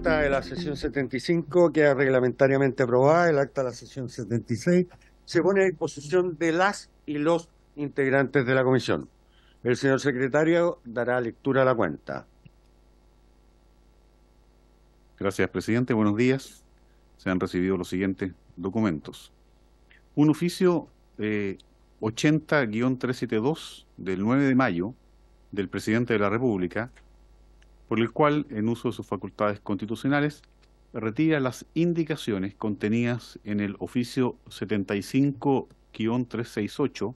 acta de la sesión 75 queda reglamentariamente aprobada. El acta de la sesión 76 se pone a disposición de las y los integrantes de la comisión. El señor secretario dará lectura a la cuenta. Gracias, presidente. Buenos días. Se han recibido los siguientes documentos. Un oficio 80-372 del 9 de mayo del presidente de la República, por el cual, en uso de sus facultades constitucionales, retira las indicaciones contenidas en el oficio 75-368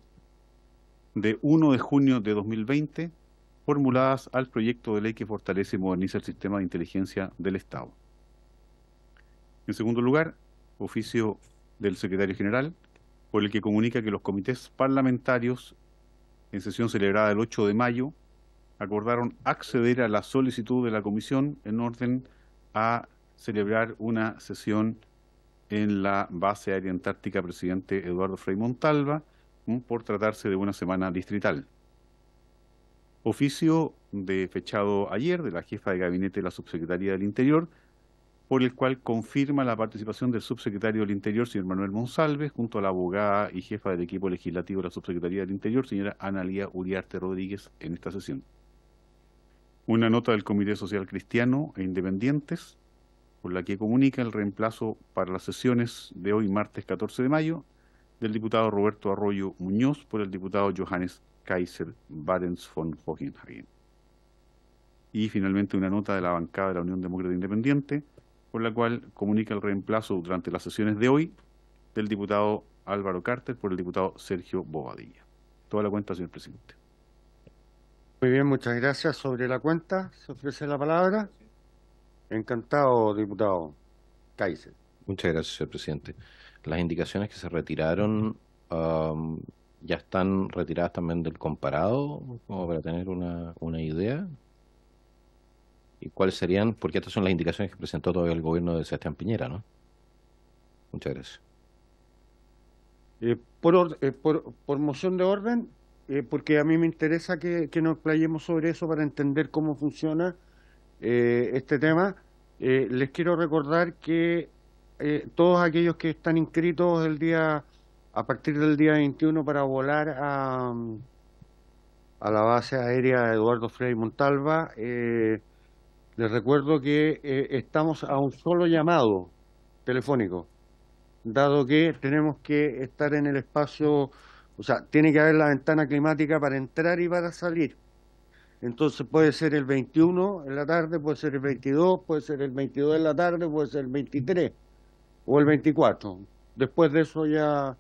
de 1 de junio de 2020, formuladas al proyecto de ley que fortalece y moderniza el sistema de inteligencia del Estado. En segundo lugar, oficio del secretario general, por el que comunica que los comités parlamentarios, en sesión celebrada el 8 de mayo, acordaron acceder a la solicitud de la comisión en orden a celebrar una sesión en la base aérea antártica Presidente Eduardo Frei Montalva, por tratarse de una semana distrital. Oficio fechado ayer de la jefa de gabinete de la Subsecretaría del Interior, por el cual confirma la participación del subsecretario del Interior, señor Manuel Monsalve, junto a la abogada y jefa del equipo legislativo de la Subsecretaría del Interior, señora Analía Uriarte Rodríguez, en esta sesión. Una nota del Comité Social Cristiano e Independientes, por la que comunica el reemplazo para las sesiones de hoy, martes 14 de mayo, del diputado Roberto Arroyo Muñoz por el diputado Johannes Kaiser Barents von Hohenhagen. Y finalmente una nota de la bancada de la Unión Demócrata Independiente, por la cual comunica el reemplazo durante las sesiones de hoy del diputado Álvaro Carter por el diputado Sergio Bobadilla. Toda la cuenta, señor presidente. Muy bien, muchas gracias. Sobre la cuenta, se ofrece la palabra. Encantado, diputado Kaiser. Muchas gracias, señor presidente. Las indicaciones que se retiraron ya están retiradas también del comparado, como para tener una idea. ¿Y cuáles serían? Porque estas son las indicaciones que presentó todavía el gobierno de Sebastián Piñera, ¿no? Muchas gracias. Por moción de orden, porque a mí me interesa que nos explayemos sobre eso para entender cómo funciona este tema. Les quiero recordar que todos aquellos que están inscritos a partir del día 21 para volar a la base aérea Eduardo Frei Montalva, les recuerdo que estamos a un solo llamado telefónico, dado que tenemos que estar en el espacio, o sea, tiene que haber la ventana climática para entrar y para salir. Entonces puede ser el 21 en la tarde, puede ser el 22, puede ser el 22 en la tarde, puede ser el 23 o el 24. Después de eso ya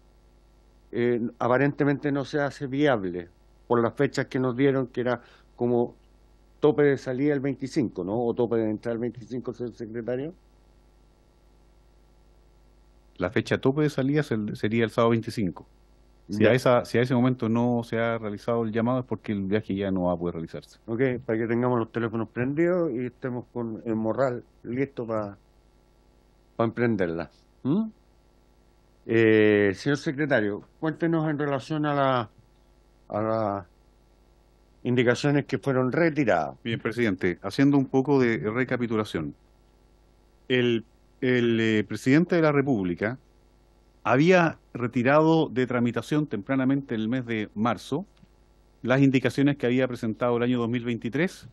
aparentemente no se hace viable por las fechas que nos dieron, que era como tope de salida el 25, ¿no? O tope de entrada el 25, señor secretario. La fecha tope de salida sería el sábado 25. Si Ya. a ese momento no se ha realizado el llamado es porque el viaje ya no va a poder realizarse. Ok, para que tengamos los teléfonos prendidos y estemos con el morral listo para emprenderla. Señor secretario, cuéntenos en relación a las indicaciones que fueron retiradas. Bien, presidente, haciendo un poco de recapitulación. El presidente de la República había retirado de tramitación tempranamente en el mes de marzo las indicaciones que había presentado el año 2023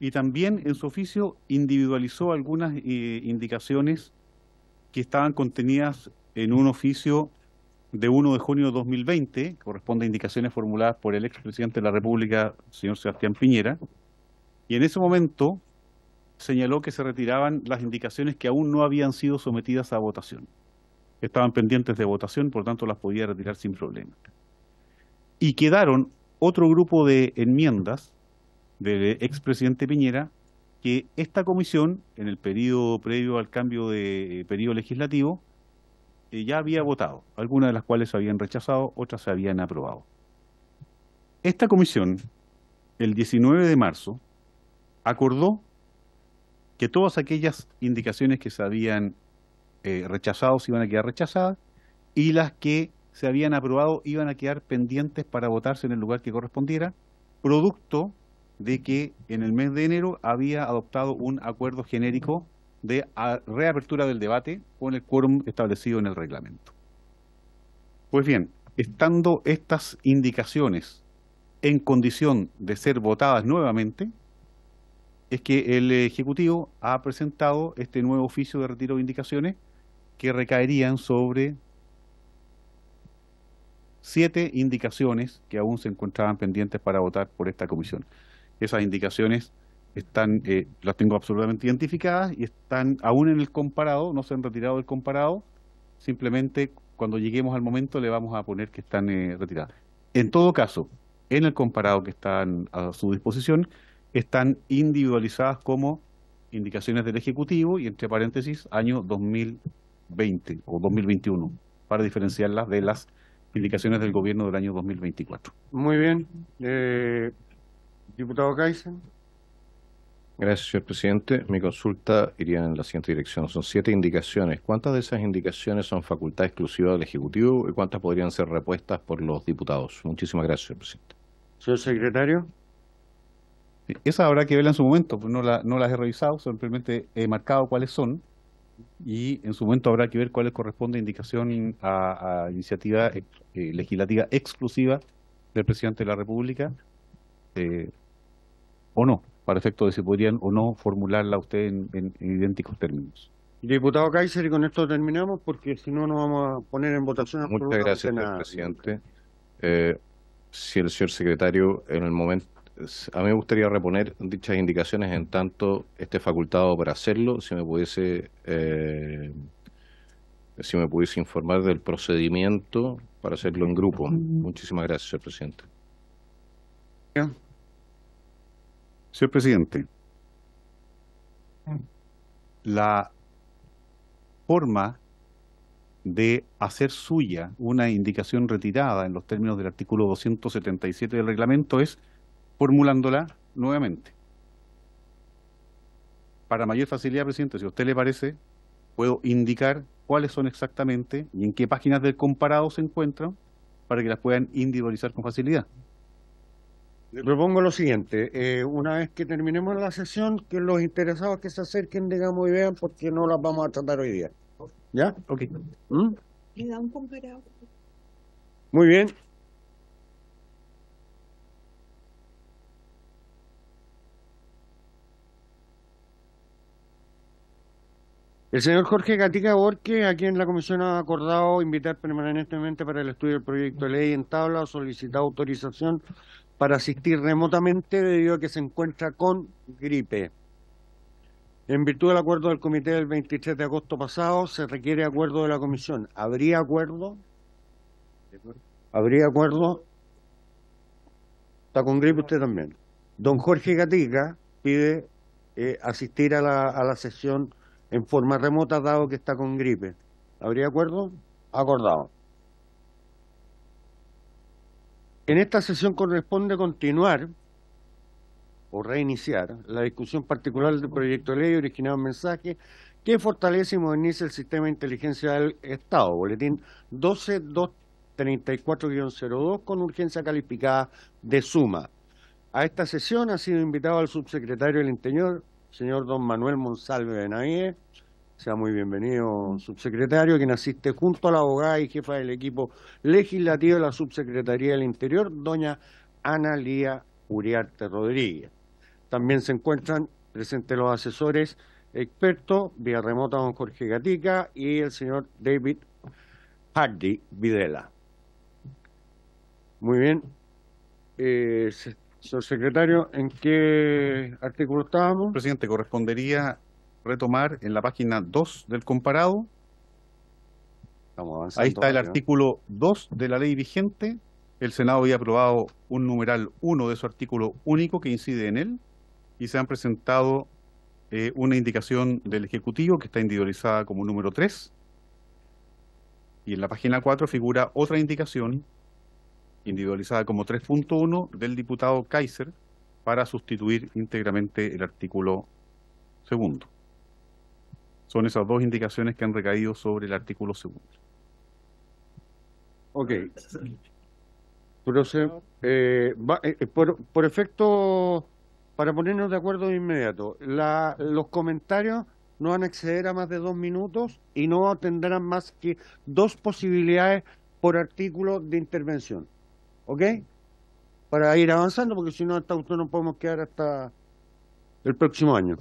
y también en su oficio individualizó algunas indicaciones que estaban contenidas en un oficio de 1 de junio de 2020, que corresponde a indicaciones formuladas por el expresidente de la República, señor Sebastián Piñera, y en ese momento señaló que se retiraban las indicaciones que aún no habían sido sometidas a votación. Estaban pendientes de votación, por tanto las podía retirar sin problema. Y quedaron otro grupo de enmiendas del expresidente Piñera que esta comisión, en el periodo previo al cambio de periodo legislativo, ya había votado, algunas de las cuales se habían rechazado, otras se habían aprobado. Esta comisión, el 19 de marzo, acordó que todas aquellas indicaciones que se habían rechazado se iban a quedar rechazadas y las que se habían aprobado iban a quedar pendientes para votarse en el lugar que correspondiera, producto de que en el mes de enero había adoptado un acuerdo genérico de reapertura del debate con el quórum establecido en el reglamento. Pues bien, estando estas indicaciones en condición de ser votadas nuevamente, es que el Ejecutivo ha presentado este nuevo oficio de retiro de indicaciones que recaerían sobre 7 indicaciones que aún se encontraban pendientes para votar por esta comisión. Esas indicaciones están, las tengo absolutamente identificadas y están aún en el comparado, no se han retirado del comparado, simplemente cuando lleguemos al momento le vamos a poner que están retiradas. En todo caso, en el comparado que están a su disposición, están individualizadas como indicaciones del Ejecutivo y entre paréntesis año 2020 o 2021, para diferenciarlas de las indicaciones del gobierno del año 2024. Muy bien. Diputado Kaiser. Gracias, señor presidente. Mi consulta iría en la siguiente dirección. Son 7 indicaciones. ¿Cuántas de esas indicaciones son facultad exclusiva del Ejecutivo y cuántas podrían ser repuestas por los diputados? Muchísimas gracias, señor presidente. Señor secretario. Esa habrá que verla en su momento, pues no las he revisado, simplemente he marcado cuáles son y en su momento habrá que ver cuál corresponde indicación a iniciativa legislativa exclusiva del presidente de la República o no, para efecto de si podrían o no formularla usted en idénticos términos. Diputado Kaiser, y con esto terminamos porque si no nos vamos a poner en votación. Muchas gracias, señor presidente. Si el señor secretario en el momento... A mí me gustaría reponer dichas indicaciones en tanto esté facultado para hacerlo, si me pudiese informar del procedimiento para hacerlo en grupo. Muchísimas gracias, señor presidente. Señor presidente, la forma de hacer suya una indicación retirada en los términos del artículo 277 del reglamento es formulándola nuevamente. Para mayor facilidad, presidente, si a usted le parece, puedo indicar cuáles son exactamente y en qué páginas del comparado se encuentran para que las puedan individualizar con facilidad. Le propongo lo siguiente, una vez que terminemos la sesión, que los interesados que se acerquen, digamos, y vean, porque no las vamos a tratar hoy día. ¿Ya? Ok. Le da un comparado. Muy bien. El señor Jorge Gatica Borque, a quien la comisión ha acordado invitar permanentemente para el estudio del proyecto de ley en tabla, ha solicitado autorización para asistir remotamente debido a que se encuentra con gripe. En virtud del acuerdo del comité del 23 de agosto pasado, se requiere acuerdo de la comisión. ¿Habría acuerdo? ¿Habría acuerdo? ¿Está con gripe usted también? Don Jorge Gatica pide asistir a la sesión en forma remota, dado que está con gripe. ¿Habría acuerdo? Acordado. En esta sesión corresponde continuar o reiniciar la discusión particular del proyecto de ley originado en mensaje que fortalece y moderniza el sistema de inteligencia del Estado, boletín 12234-02 con urgencia calificada de suma. A esta sesión ha sido invitado el subsecretario del Interior, señor don Manuel Monsalve Benavides. Sea muy bienvenido, subsecretario, quien asiste junto a la abogada y jefa del equipo legislativo de la Subsecretaría del Interior, doña Ana Lía Uriarte Rodríguez. También se encuentran presentes los asesores expertos, vía remota don Jorge Gatica y el señor David Hardy Videla. Muy bien. Señor secretario, ¿en qué artículo estábamos? Presidente, correspondería retomar en la página 2 del comparado. Estamos avanzando. Ahí está el artículo 2 de la ley vigente. El Senado había aprobado un numeral 1 de su artículo único que incide en él y se han presentado una indicación del Ejecutivo que está individualizada como número 3 y en la página 4 figura otra indicación individualizada como 3.1 del diputado Kaiser para sustituir íntegramente el artículo 2. Son esas dos indicaciones que han recaído sobre el artículo 2. Ok. Por efecto, para ponernos de acuerdo de inmediato, los comentarios no van a exceder a más de 2 minutos y no tendrán más que 2 posibilidades por artículo de intervención. ¿Ok? Para ir avanzando, porque si no, hasta auto no podemos quedar hasta el próximo año.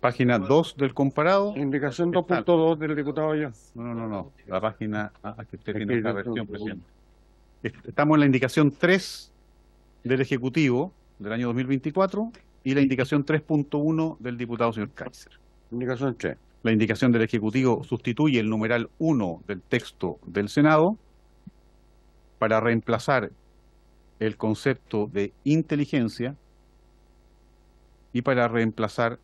Página 2 del comparado. Indicación 2.2 del diputado ya. No. La página que usted Aquí, tiene esta no, versión, no. presidente. Estamos en la indicación 3 del Ejecutivo del año 2024 y la indicación 3.1 del diputado señor Kaiser. Indicación 3. La indicación del Ejecutivo sustituye el numeral 1 del texto del Senado para reemplazar el concepto de inteligencia y para reemplazar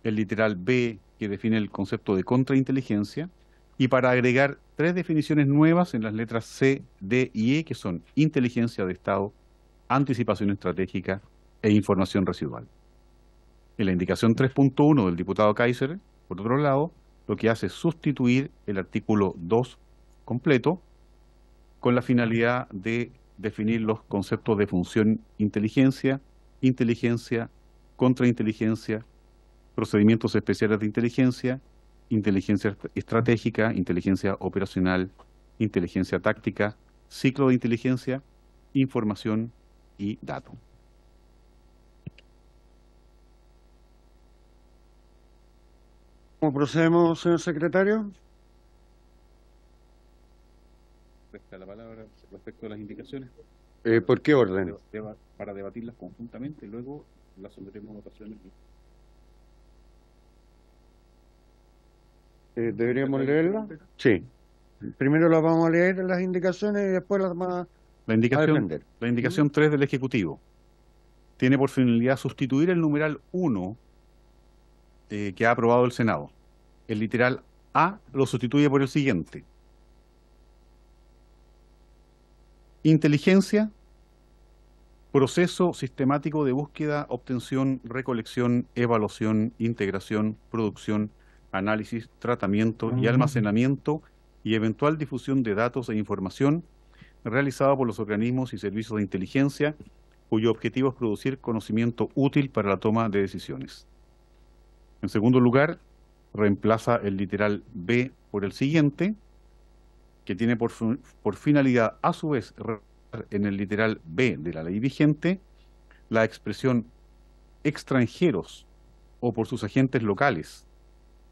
el literal B que define el concepto de contrainteligencia y para agregar 3 definiciones nuevas en las letras C, D y E que son inteligencia de Estado, anticipación estratégica e información residual. En la indicación 3.1 del diputado Kaiser, por otro lado, lo que hace es sustituir el artículo 2 completo con la finalidad de definir los conceptos de función inteligencia, contrainteligencia, procedimientos especiales de inteligencia, inteligencia estratégica, inteligencia operacional, inteligencia táctica, ciclo de inteligencia, información y datos. ¿Cómo procedemos, señor secretario? Resta la palabra respecto a las indicaciones. ¿Por qué orden? Para debatirlas conjuntamente y luego las someteremos a votaciones. ¿Deberíamos leerla? Sí. Primero las vamos a leer las indicaciones y después las vamos La a indicación, defender. la indicación 3 del Ejecutivo tiene por finalidad sustituir el numeral 1 que ha aprobado el Senado. El literal A lo sustituye por el siguiente. Inteligencia, proceso sistemático de búsqueda, obtención, recolección, evaluación, integración, producción, análisis, tratamiento y almacenamiento y eventual difusión de datos e información realizada por los organismos y servicios de inteligencia cuyo objetivo es producir conocimiento útil para la toma de decisiones. En segundo lugar, reemplaza el literal B por el siguiente, que tiene por finalidad, a su vez, en el literal B de la ley vigente, la expresión extranjeros o por sus agentes locales,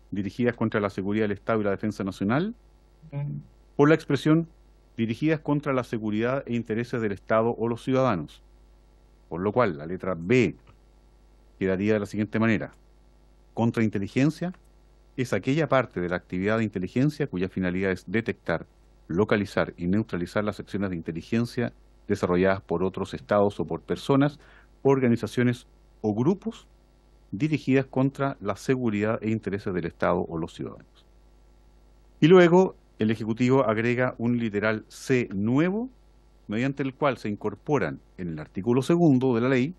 dirigidas contra la seguridad del Estado y la defensa nacional, por la expresión dirigidas contra la seguridad e intereses del Estado o los ciudadanos. Por lo cual, la letra B quedaría de la siguiente manera. Contrainteligencia es aquella parte de la actividad de inteligencia cuya finalidad es detectar, localizar y neutralizar las acciones de inteligencia desarrolladas por otros estados o por personas, organizaciones o grupos dirigidas contra la seguridad e intereses del Estado o los ciudadanos. Y luego el Ejecutivo agrega un literal C nuevo, mediante el cual se incorporan en el artículo 2 de la ley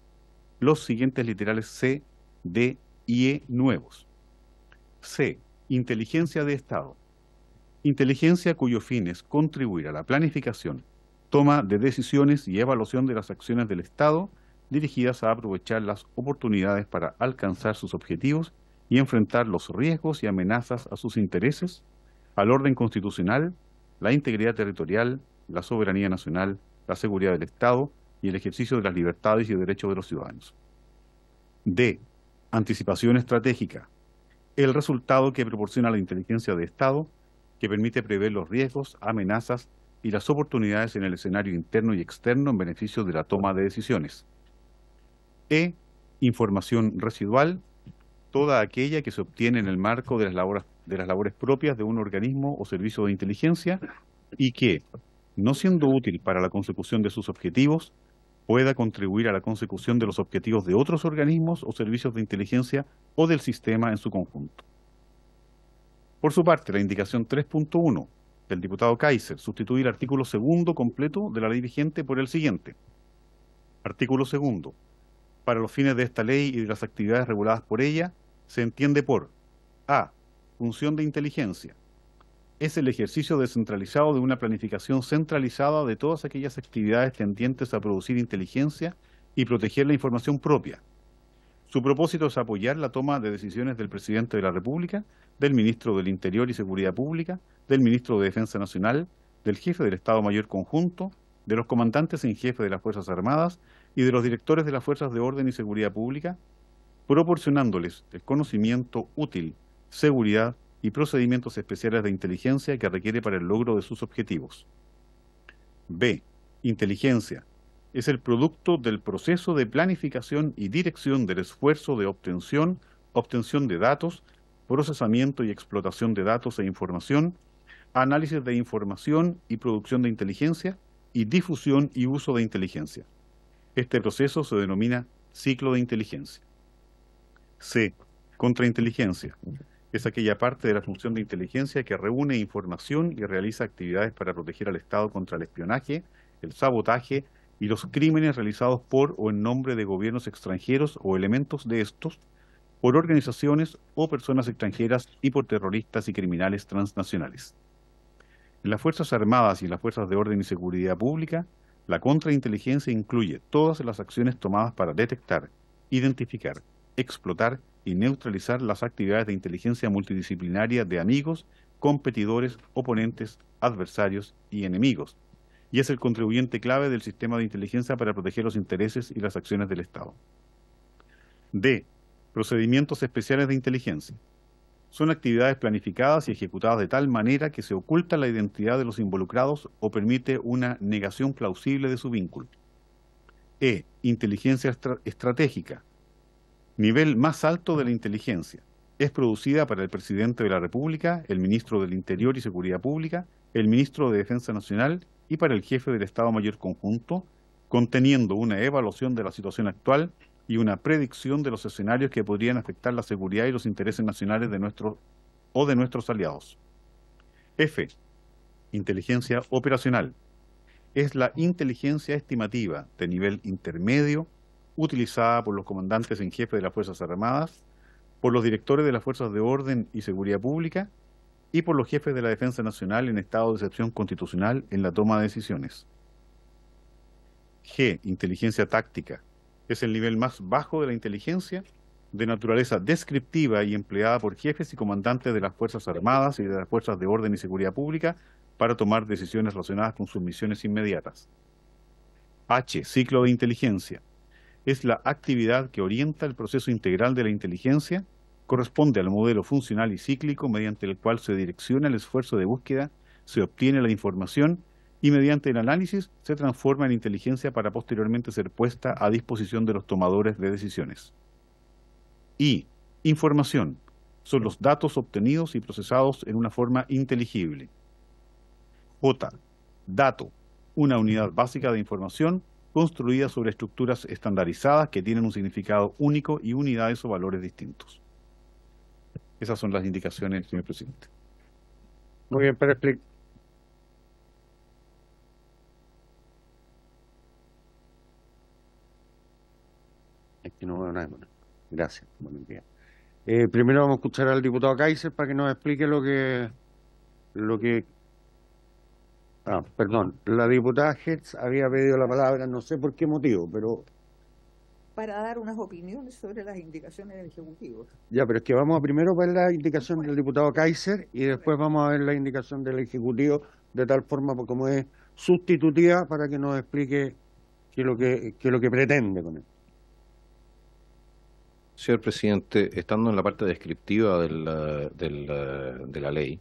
los siguientes literales C, D y E nuevos. C. Inteligencia de Estado. Inteligencia cuyo fin es contribuir a la planificación, toma de decisiones y evaluación de las acciones del Estado dirigidas a aprovechar las oportunidades para alcanzar sus objetivos y enfrentar los riesgos y amenazas a sus intereses, al orden constitucional, la integridad territorial, la soberanía nacional, la seguridad del Estado y el ejercicio de las libertades y derechos de los ciudadanos. D. Anticipación estratégica. El resultado que proporciona la inteligencia de Estado, que permite prever los riesgos, amenazas y las oportunidades en el escenario interno y externo en beneficio de la toma de decisiones. E. Información residual. Toda aquella que se obtiene en el marco de las labores propias de un organismo o servicio de inteligencia y que, no siendo útil para la consecución de sus objetivos, pueda contribuir a la consecución de los objetivos de otros organismos o servicios de inteligencia o del sistema en su conjunto. Por su parte, la indicación 3.1 del diputado Kaiser sustituye el artículo 2 completo de la ley vigente por el siguiente. Artículo 2. Para los fines de esta ley y de las actividades reguladas por ella, se entiende por A. Función de inteligencia. Es el ejercicio descentralizado de una planificación centralizada de todas aquellas actividades tendientes a producir inteligencia y proteger la información propia. Su propósito es apoyar la toma de decisiones del Presidente de la República, del Ministro del Interior y Seguridad Pública, del Ministro de Defensa Nacional, del Jefe del Estado Mayor Conjunto, de los comandantes en jefe de las Fuerzas Armadas y de los directores de las Fuerzas de Orden y Seguridad Pública, proporcionándoles el conocimiento útil, seguridad y procedimientos especiales de inteligencia que requiere para el logro de sus objetivos. B. Inteligencia. Es el producto del proceso de planificación y dirección del esfuerzo de obtención de datos, procesamiento y explotación de datos e información, análisis de información y producción de inteligencia, y difusión y uso de inteligencia. Este proceso se denomina ciclo de inteligencia. C. Contrainteligencia. Es aquella parte de la función de inteligencia que reúne información y realiza actividades para proteger al Estado contra el espionaje, el sabotaje y los crímenes realizados por o en nombre de gobiernos extranjeros o elementos de estos, por organizaciones o personas extranjeras y por terroristas y criminales transnacionales. En las Fuerzas Armadas y en las Fuerzas de Orden y Seguridad Pública, la contrainteligencia incluye todas las acciones tomadas para detectar, identificar, explotar y neutralizar las actividades de inteligencia multidisciplinaria de amigos, competidores, oponentes, adversarios y enemigos, y es el contribuyente clave del sistema de inteligencia para proteger los intereses y las acciones del Estado. D. Procedimientos especiales de inteligencia. Son actividades planificadas y ejecutadas de tal manera que se oculta la identidad de los involucrados o permite una negación plausible de su vínculo. E. Inteligencia estratégica. Nivel más alto de la inteligencia. Es producida para el Presidente de la República, el Ministro del Interior y Seguridad Pública, el Ministro de Defensa Nacional y para el Jefe del Estado Mayor Conjunto, conteniendo una evaluación de la situación actual y una predicción de los escenarios que podrían afectar la seguridad y los intereses nacionales de nuestros aliados. F. Inteligencia operacional. Es la inteligencia estimativa de nivel intermedio utilizada por los comandantes en jefe de las Fuerzas Armadas, por los directores de las Fuerzas de Orden y Seguridad Pública y por los jefes de la Defensa Nacional en estado de excepción constitucional en la toma de decisiones. G. Inteligencia táctica. Es el nivel más bajo de la inteligencia, de naturaleza descriptiva y empleada por jefes y comandantes de las Fuerzas Armadas y de las Fuerzas de Orden y Seguridad Pública para tomar decisiones relacionadas con sus misiones inmediatas. H. Ciclo de inteligencia. Es la actividad que orienta el proceso integral de la inteligencia, corresponde al modelo funcional y cíclico mediante el cual se direcciona el esfuerzo de búsqueda, se obtiene la información y mediante el análisis se transforma en inteligencia para posteriormente ser puesta a disposición de los tomadores de decisiones. I. Información. Son los datos obtenidos y procesados en una forma inteligible. J. Dato. Una unidad básica de información construida sobre estructuras estandarizadas que tienen un significado único y unidades o valores distintos. Esas son las indicaciones, señor presidente. Muy bien, para explicar. Aquí no veo nada. Bueno, gracias. Buenos días. Primero vamos a escuchar al diputado Kaiser para que nos explique perdón, la diputada Hertz había pedido la palabra, no sé por qué motivo, pero para dar unas opiniones sobre las indicaciones del Ejecutivo. ya, pero es que vamos a primero ver la indicación del diputado Kaiser y después vamos a ver la indicación del Ejecutivo, de tal forma como es sustitutiva para que nos explique qué es lo que pretende con él. Señor presidente, estando en la parte descriptiva de la ley,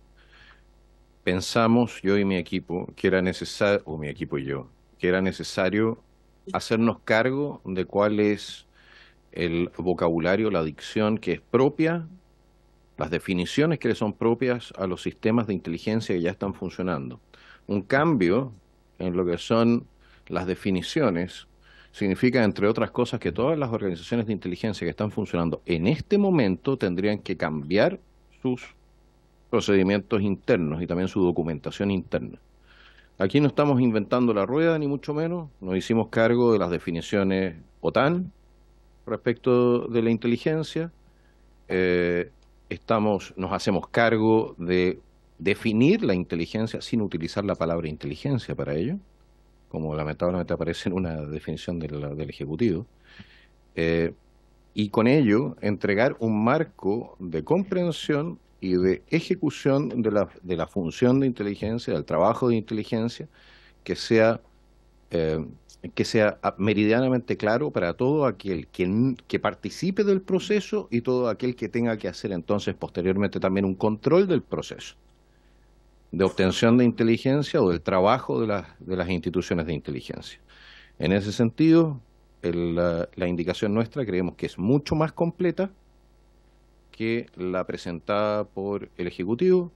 pensamos yo y mi equipo que era necesario, o mi equipo y yo, que era necesario hacernos cargo de cuál es el vocabulario, la dicción que es propia, las definiciones que le son propias a los sistemas de inteligencia que ya están funcionando. Un cambio en lo que son las definiciones significa, entre otras cosas, que todas las organizaciones de inteligencia que están funcionando en este momento tendrían que cambiar sus procedimientos internos y también su documentación interna. Aquí no estamos inventando la rueda, ni mucho menos. Nos hicimos cargo de las definiciones OTAN respecto de la inteligencia. Nos hacemos cargo de definir la inteligencia sin utilizar la palabra inteligencia para ello. como lamentablemente aparece en una definición del Ejecutivo, y con ello entregar un marco de comprensión y de ejecución de la función de inteligencia, del trabajo de inteligencia, que sea eh, meridianamente claro para todo aquel que participe del proceso y todo aquel que tenga que hacer entonces posteriormente también un control del proceso de obtención de inteligencia o del trabajo de las instituciones de inteligencia. En ese sentido, la indicación nuestra creemos que es mucho más completa que la presentada por el Ejecutivo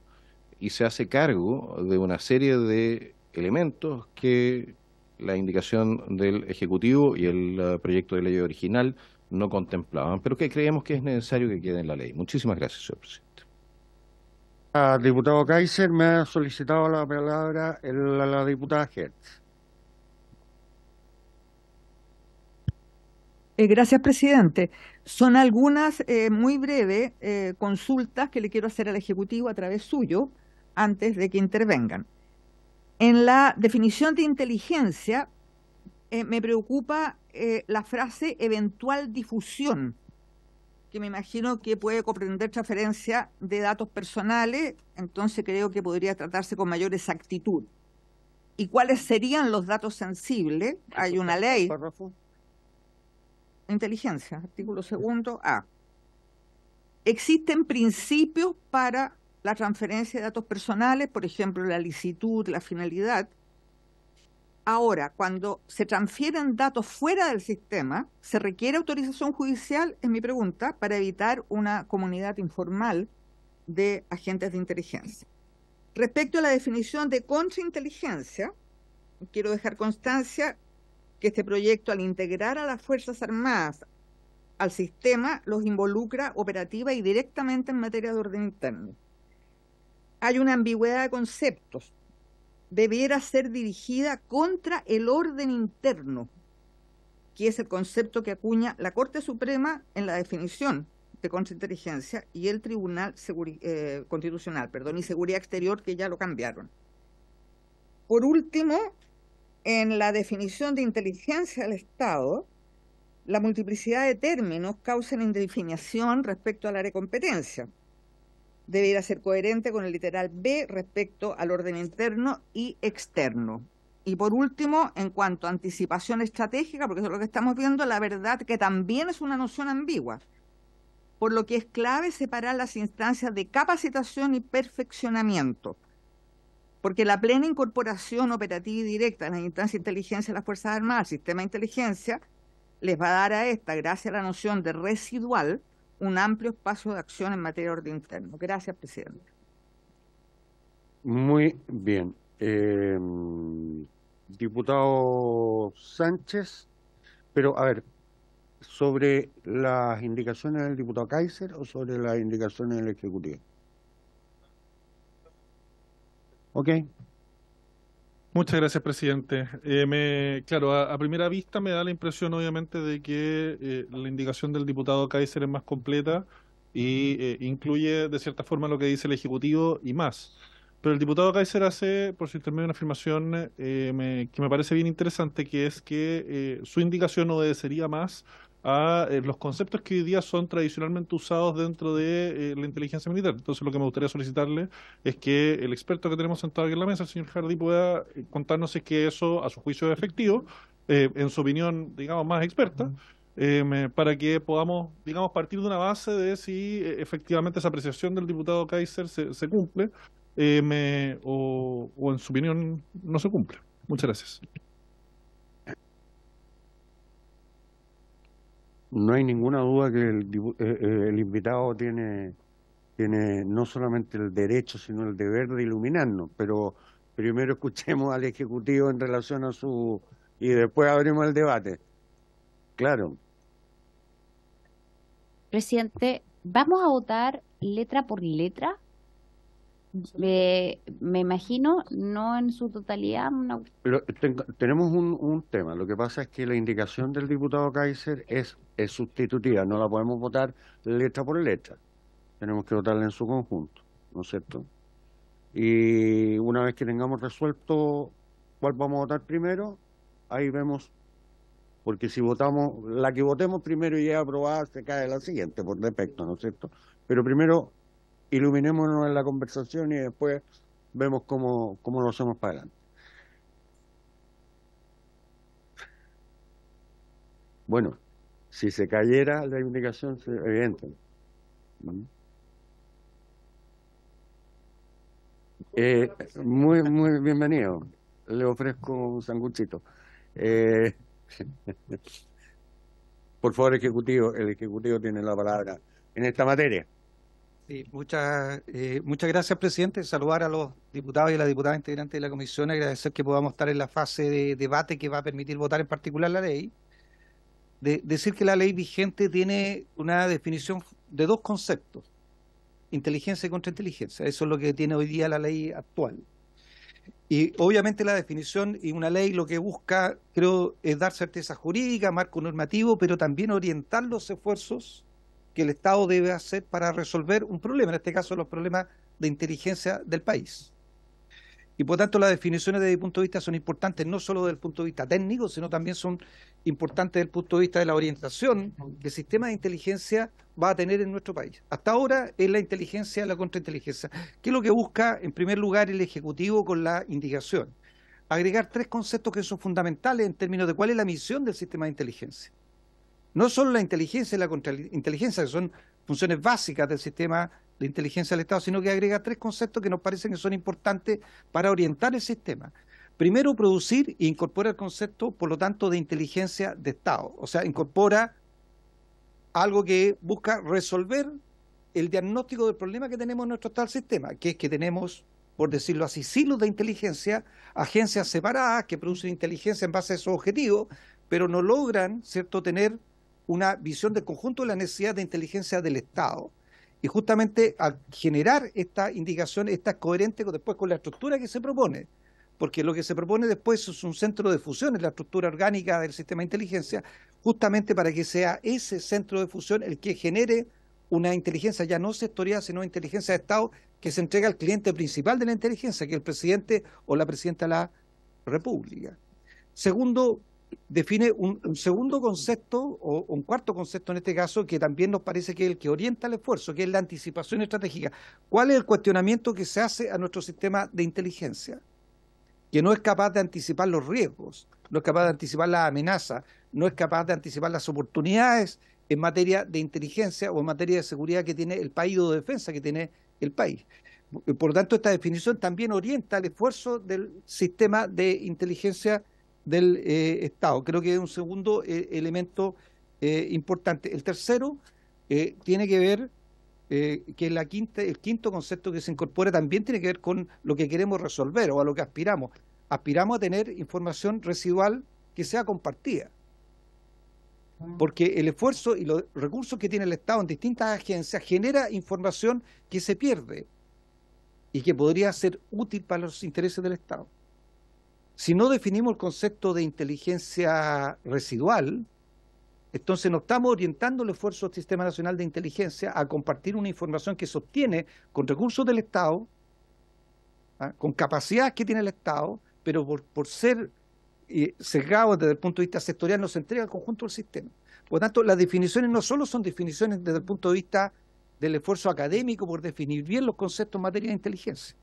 y se hace cargo de una serie de elementos que la indicación del Ejecutivo y el proyecto de ley original no contemplaban, pero que creemos que es necesario que quede en la ley. Muchísimas gracias, señor presidente. Diputado Kaiser, me ha solicitado la palabra la diputada Hertz. Gracias, presidente. Son algunas muy breves consultas que le quiero hacer al Ejecutivo a través suyo antes de que intervengan. En la definición de inteligencia me preocupa la frase eventual difusión, que me imagino que puede comprender transferencia de datos personales, entonces creo que podría tratarse con mayor exactitud. ¿Y cuáles serían los datos sensibles? Hay una ley. Inteligencia, artículo 2 A. Existen principios para la transferencia de datos personales, por ejemplo, la licitud, la finalidad. Ahora, cuando se transfieren datos fuera del sistema, ¿se requiere autorización judicial? Es mi pregunta, para evitar una comunidad informal de agentes de inteligencia. Respecto a la definición de contrainteligencia, quiero dejar constancia que este proyecto, al integrar a las Fuerzas Armadas al sistema, los involucra operativa y directamente en materia de orden interno. Hay una ambigüedad de conceptos. Debiera ser dirigida contra el orden interno, que es el concepto que acuña la Corte Suprema en la definición de contrainteligencia y el Tribunal Constitucional, y Seguridad Exterior, que ya lo cambiaron. Por último, en la definición de inteligencia del Estado, la multiplicidad de términos causa una indefinición respecto al área de competencia. Debería ser coherente con el literal B respecto al orden interno y externo. Y por último, en cuanto a anticipación estratégica, porque eso es lo que estamos viendo, la verdad que también es una noción ambigua, por lo que es clave separar las instancias de capacitación y perfeccionamiento, porque la plena incorporación operativa y directa en las instancias de inteligencia de las Fuerzas Armadas al sistema de inteligencia les va a dar a esta, gracias a la noción de residual, un amplio espacio de acción en materia de orden interno. Gracias, presidente. Muy bien. Diputado Sánchez, pero a ver, ¿sobre las indicaciones del diputado Kaiser o sobre las indicaciones del Ejecutivo? Ok. Muchas gracias, presidente. Claro, a primera vista me da la impresión, obviamente, de que la indicación del diputado Kaiser es más completa y incluye, de cierta forma, lo que dice el Ejecutivo y más. Pero el diputado Kaiser hace, por su intermedio, una afirmación que me parece bien interesante, que es que su indicación obedecería más a los conceptos que hoy día son tradicionalmente usados dentro de la inteligencia militar. Entonces, lo que me gustaría solicitarle es que el experto que tenemos sentado aquí en la mesa, el señor Hardy, pueda contarnos si es que eso, a su juicio, es efectivo, en su opinión, digamos, más experta, para que podamos, digamos, partir de una base de si efectivamente esa apreciación del diputado Kaiser se cumple o en su opinión no se cumple. Muchas gracias. No hay ninguna duda que el invitado tiene no solamente el derecho, sino el deber de iluminarnos, pero primero escuchemos al Ejecutivo en relación a su... y después abrimos el debate. Claro. Presidente, ¿vamos a votar letra por letra? Me imagino, no en su totalidad. Pero tenemos un tema. Lo que pasa es que la indicación del diputado Kaiser es sustitutiva. No la podemos votar letra por letra. Tenemos que votarla en su conjunto, ¿no es cierto? Y una vez que tengamos resuelto cuál vamos a votar primero, ahí vemos, porque si votamos, la que votemos primero y es aprobada, se cae la siguiente por defecto, ¿no es cierto? Pero primero iluminémonos en la conversación y después vemos cómo lo hacemos para adelante. Bueno, si se cayera la indicación, evidente. Muy bienvenido. Le ofrezco un sanguchito. Por favor, Ejecutivo, el Ejecutivo tiene la palabra en esta materia. Sí, muchas gracias, presidente. Saludar a los diputados y a las diputadas integrantes de la comisión, agradecer que podamos estar en la fase de debate que va a permitir votar en particular la ley. Decir que la ley vigente tiene una definición de dos conceptos, inteligencia y contrainteligencia. Eso es lo que tiene hoy día la ley actual. Y obviamente la definición y una ley lo que busca, creo, es dar certeza jurídica, marco normativo, pero también orientar los esfuerzos que el Estado debe hacer para resolver un problema, en este caso los problemas de inteligencia del país. Y por tanto las definiciones desde mi punto de vista son importantes no solo desde el punto de vista técnico, sino también son importantes desde el punto de vista de la orientación que el sistema de inteligencia va a tener en nuestro país. Hasta ahora es la inteligencia, la contrainteligencia. ¿Qué es lo que busca en primer lugar el Ejecutivo con la indicación? Agregar tres conceptos que son fundamentales en términos de cuál es la misión del sistema de inteligencia. No solo la inteligencia y la contrainteligencia, que son funciones básicas del sistema de inteligencia del Estado, sino que agrega tres conceptos que nos parecen que son importantes para orientar el sistema. Primero, producir e incorpora el concepto, por lo tanto, de inteligencia de Estado. O sea, incorpora algo que busca resolver el diagnóstico del problema que tenemos en nuestro actual sistema, que es que tenemos, por decirlo así, silos de inteligencia, agencias separadas que producen inteligencia en base a esos objetivos, pero no logran, ¿cierto?, tener una visión del conjunto de la necesidad de inteligencia del Estado. Y justamente al generar esta indicación, esta es coherente después con la estructura que se propone, porque lo que se propone después es un centro de fusión en la estructura orgánica del sistema de inteligencia, justamente para que sea ese centro de fusión el que genere una inteligencia ya no sectorial, sino inteligencia de Estado que se entrega al cliente principal de la inteligencia, que es el presidente o la presidenta de la República. Segundo, define un segundo concepto, o un cuarto concepto en este caso, que también nos parece que es el que orienta el esfuerzo, que es la anticipación estratégica. ¿Cuál es el cuestionamiento que se hace a nuestro sistema de inteligencia? Que no es capaz de anticipar los riesgos, no es capaz de anticipar las amenazas, no es capaz de anticipar las oportunidades en materia de inteligencia o en materia de seguridad que tiene el país o de defensa que tiene el país. Por lo tanto, esta definición también orienta el esfuerzo del sistema de inteligencia del Estado. Creo que es un segundo elemento importante. El tercero tiene que ver que el quinto concepto que se incorpora también tiene que ver con lo que queremos resolver o a lo que aspiramos. Aspiramos a tener información residual que sea compartida. Porque el esfuerzo y los recursos que tiene el Estado en distintas agencias genera información que se pierde y que podría ser útil para los intereses del Estado. Si no definimos el concepto de inteligencia residual, entonces no estamos orientando el esfuerzo del Sistema Nacional de Inteligencia a compartir una información que sostiene con recursos del Estado, con capacidades que tiene el Estado, pero por ser sesgado desde el punto de vista sectorial no se entrega al conjunto del sistema. Por lo tanto, las definiciones no solo son definiciones desde el punto de vista del esfuerzo académico por definir bien los conceptos en materia de inteligencia.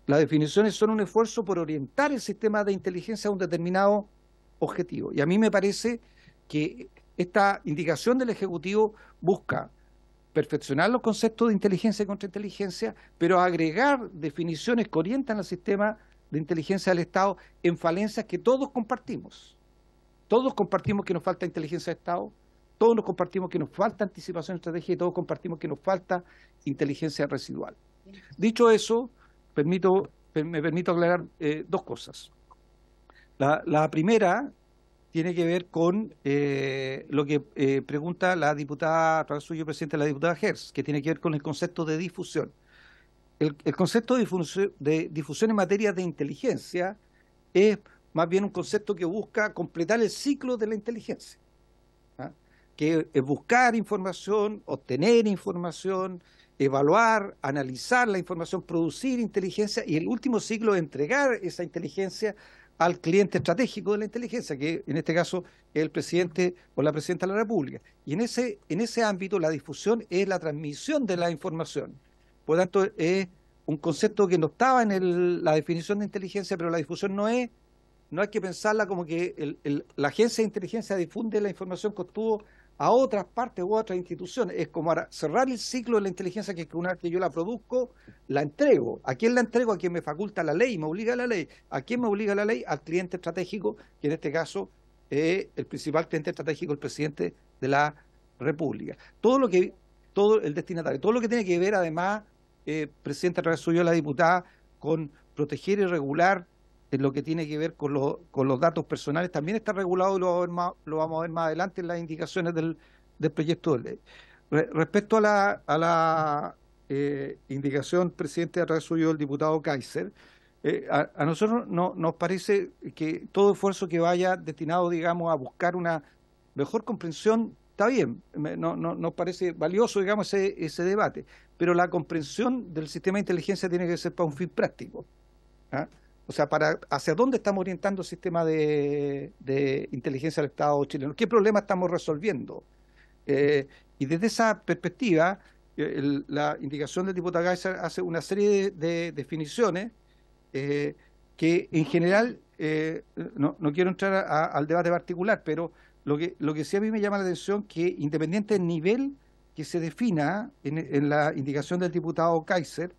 Las definiciones son un esfuerzo por orientar el sistema de inteligencia a un determinado objetivo. Y a mí me parece que esta indicación del Ejecutivo busca perfeccionar los conceptos de inteligencia y contrainteligencia, pero agregar definiciones que orientan al sistema de inteligencia del Estado en falencias que todos compartimos. Todos compartimos que nos falta inteligencia de Estado, todos nos compartimos que nos falta anticipación estratégica y todos compartimos que nos falta inteligencia residual. Dicho eso, me permito aclarar dos cosas. La primera tiene que ver con lo que pregunta la diputada, a través suyo, presidente, la diputada Hertz, que tiene que ver con el concepto de difusión. El concepto de difusión en materia de inteligencia es más bien un concepto que busca completar el ciclo de la inteligencia, que es buscar información, obtener información, evaluar, analizar la información, producir inteligencia y el último ciclo entregar esa inteligencia al cliente estratégico de la inteligencia, que en este caso es el presidente o la presidenta de la República. Y en ese ámbito la difusión es la transmisión de la información. Por lo tanto, es un concepto que no estaba en la definición de inteligencia, pero la difusión no hay que pensarla como que la agencia de inteligencia difunde la información con todo a otras partes u otras instituciones. Es como cerrar el ciclo de la inteligencia, que una vez que yo la produzco, la entrego. ¿A quién la entrego? A quien me faculta la ley, me obliga la ley. ¿A quién me obliga la ley? Al cliente estratégico, que en este caso es el principal cliente estratégico, el presidente de la República. Todo el destinatario, todo lo que tiene que ver, además, presidente, a través suyo, la diputada, con proteger y regular en lo que tiene que ver con los datos personales, también está regulado y lo vamos a ver más adelante en las indicaciones del proyecto de ley. Respecto a la indicación, presidente, a través suyo, el diputado Kaiser, a nosotros nos parece que todo esfuerzo que vaya destinado, digamos, a buscar una mejor comprensión está bien, nos parece valioso, digamos, ese debate, pero la comprensión del sistema de inteligencia tiene que ser para un fin práctico, ¿ah? O sea, hacia dónde estamos orientando el sistema de inteligencia del Estado chileno, qué problema estamos resolviendo. Y desde esa perspectiva, la indicación del diputado Kaiser hace una serie de definiciones que en general, no quiero entrar al debate particular, pero lo que sí a mí me llama la atención, que independiente del nivel que se defina en la indicación del diputado Kaiser,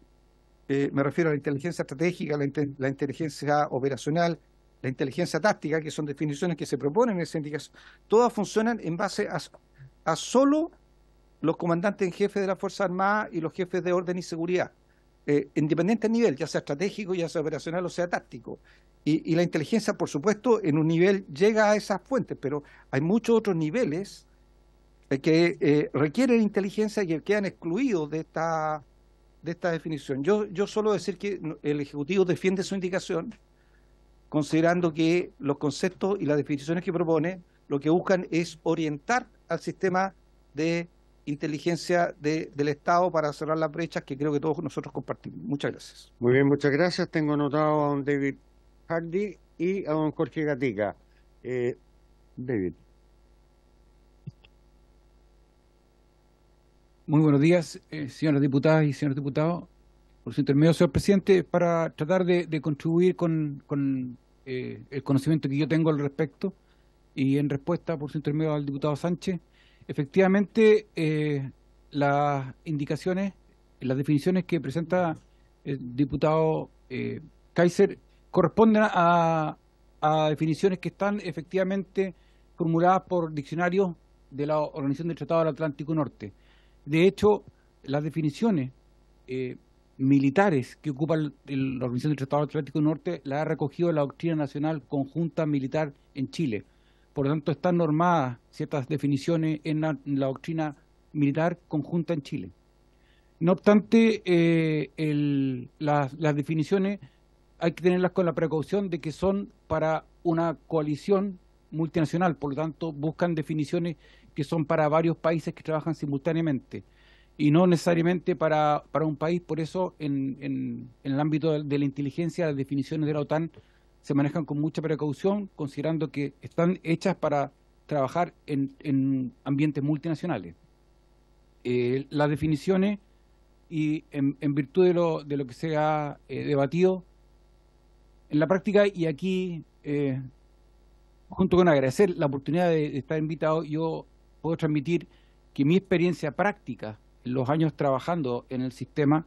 me refiero a la inteligencia estratégica, la inteligencia operacional, la inteligencia táctica, que son definiciones que se proponen en esa indicación, todas funcionan en base a solo los comandantes en jefe de las Fuerzas Armadas y los jefes de orden y seguridad, independiente del nivel, ya sea estratégico, ya sea operacional o sea táctico. Y la inteligencia, por supuesto, en un nivel llega a esas fuentes, pero hay muchos otros niveles que requieren inteligencia y que quedan excluidos de esta definición. Yo suelo decir que el Ejecutivo defiende su indicación, considerando que los conceptos y las definiciones que propone lo que buscan es orientar al sistema de inteligencia del Estado para cerrar las brechas que creo que todos nosotros compartimos. Muchas gracias. Muy bien, muchas gracias. Tengo anotado a don David Hardy y a don Jorge Gatica. David. Muy buenos días, señoras diputadas y señores diputados. Por su intermedio, señor presidente, para tratar de contribuir con el conocimiento que yo tengo al respecto y en respuesta, por su intermedio, al diputado Sánchez, efectivamente, las indicaciones, las definiciones que presenta el diputado Kaiser corresponden a definiciones que están efectivamente formuladas por diccionarios de la Organización del Tratado del Atlántico Norte. De hecho, las definiciones militares que ocupa la Organización del Tratado del Atlántico Norte las ha recogido la Doctrina Nacional Conjunta Militar en Chile. Por lo tanto, están normadas ciertas definiciones en la Doctrina Militar Conjunta en Chile. No obstante, las definiciones hay que tenerlas con la precaución de que son para una coalición multinacional, por lo tanto buscan definiciones que son para varios países que trabajan simultáneamente y no necesariamente para un país. Por eso en el ámbito de la inteligencia, las definiciones de la OTAN se manejan con mucha precaución, considerando que están hechas para trabajar en ambientes multinacionales. Las definiciones, y en virtud de lo que se ha debatido en la práctica, y aquí junto con agradecer la oportunidad de estar invitado, yo puedo transmitir que mi experiencia práctica en los años trabajando en el sistema,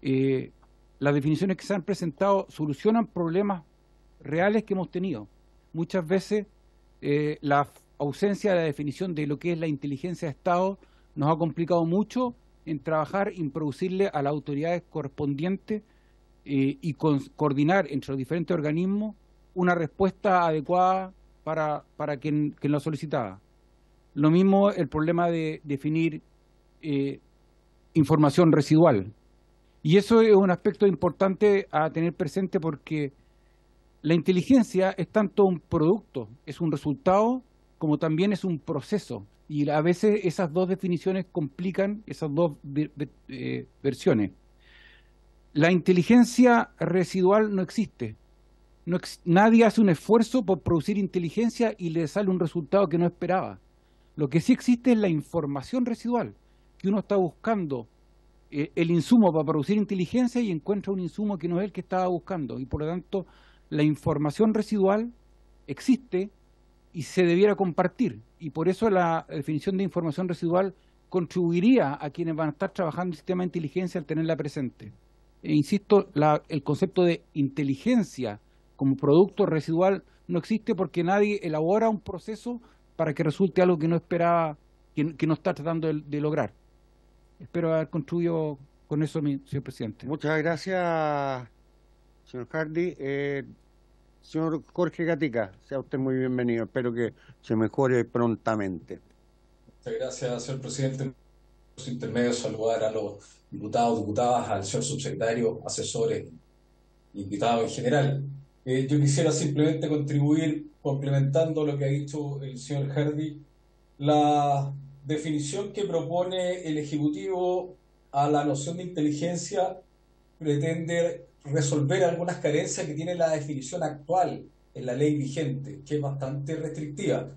las definiciones que se han presentado solucionan problemas reales que hemos tenido. Muchas veces la ausencia de la definición de lo que es la inteligencia de Estado nos ha complicado mucho en trabajar y producirle a las autoridades correspondientes y coordinar entre los diferentes organismos una respuesta adecuada para quien lo solicitaba. Lo mismo el problema de definir información residual. Y eso es un aspecto importante a tener presente, porque la inteligencia es tanto un producto, es un resultado, como también es un proceso. Y a veces esas dos definiciones complican esas dos versiones. La inteligencia residual no existe. Nadie hace un esfuerzo por producir inteligencia y le sale un resultado que no esperaba. Lo que sí existe es la información residual, que uno está buscando el insumo para producir inteligencia y encuentra un insumo que no es el que estaba buscando. Y por lo tanto, la información residual existe y se debiera compartir. Y por eso la definición de información residual contribuiría a quienes van a estar trabajando en sistema de inteligencia al tenerla presente. E insisto, el concepto de inteligencia como producto residual no existe porque nadie elabora un proceso para que resulte algo que no esperaba, que no está tratando de lograr. Espero haber contribuido con eso, señor presidente. Muchas gracias, señor Hardy. Señor Jorge Gatica, sea usted muy bienvenido. Espero que se mejore prontamente. Muchas gracias, señor presidente. En su intermedio, saludar a los diputados, diputadas, al señor subsecretario, asesores, invitados en general. Yo quisiera simplemente contribuir, complementando lo que ha dicho el señor Hardy, la definición que propone el Ejecutivo a la noción de inteligencia pretende resolver algunas carencias que tiene la definición actual en la ley vigente, que es bastante restrictiva.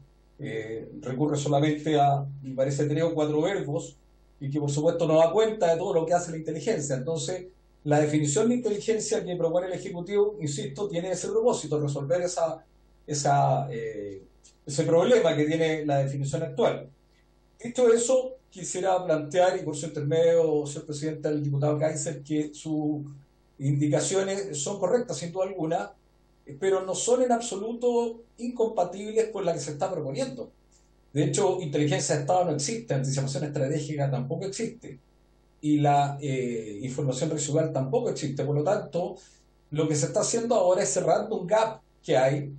Recurre solamente a, me parece, 3 o 4 verbos y que por supuesto no da cuenta de todo lo que hace la inteligencia. Entonces, la definición de inteligencia que propone el Ejecutivo, insisto, tiene ese propósito, resolver ese problema que tiene la definición actual. Dicho eso, quisiera plantear, y por su intermedio, señor presidente, al diputado Kaiser, que sus indicaciones son correctas, sin duda alguna, pero no son en absoluto incompatibles con la que se está proponiendo. De hecho, inteligencia de Estado no existe, anticipación estratégica tampoco existe, y la información residual tampoco existe. Por lo tanto, lo que se está haciendo ahora es cerrando un gap que hay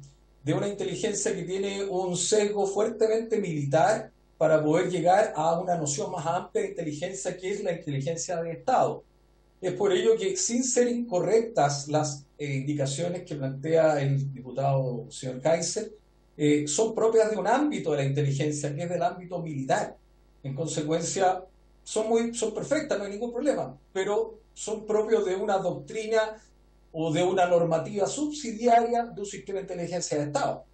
de una inteligencia que tiene un sesgo fuertemente militar para poder llegar a una noción más amplia de inteligencia, que es la inteligencia de Estado. Es por ello que, sin ser incorrectas las indicaciones que plantea el diputado señor Kaiser, son propias de un ámbito de la inteligencia, que es del ámbito militar. En consecuencia, son perfectas, no hay ningún problema, pero son propios de una doctrina o de una normativa subsidiaria de un sistema de inteligencia de Estado,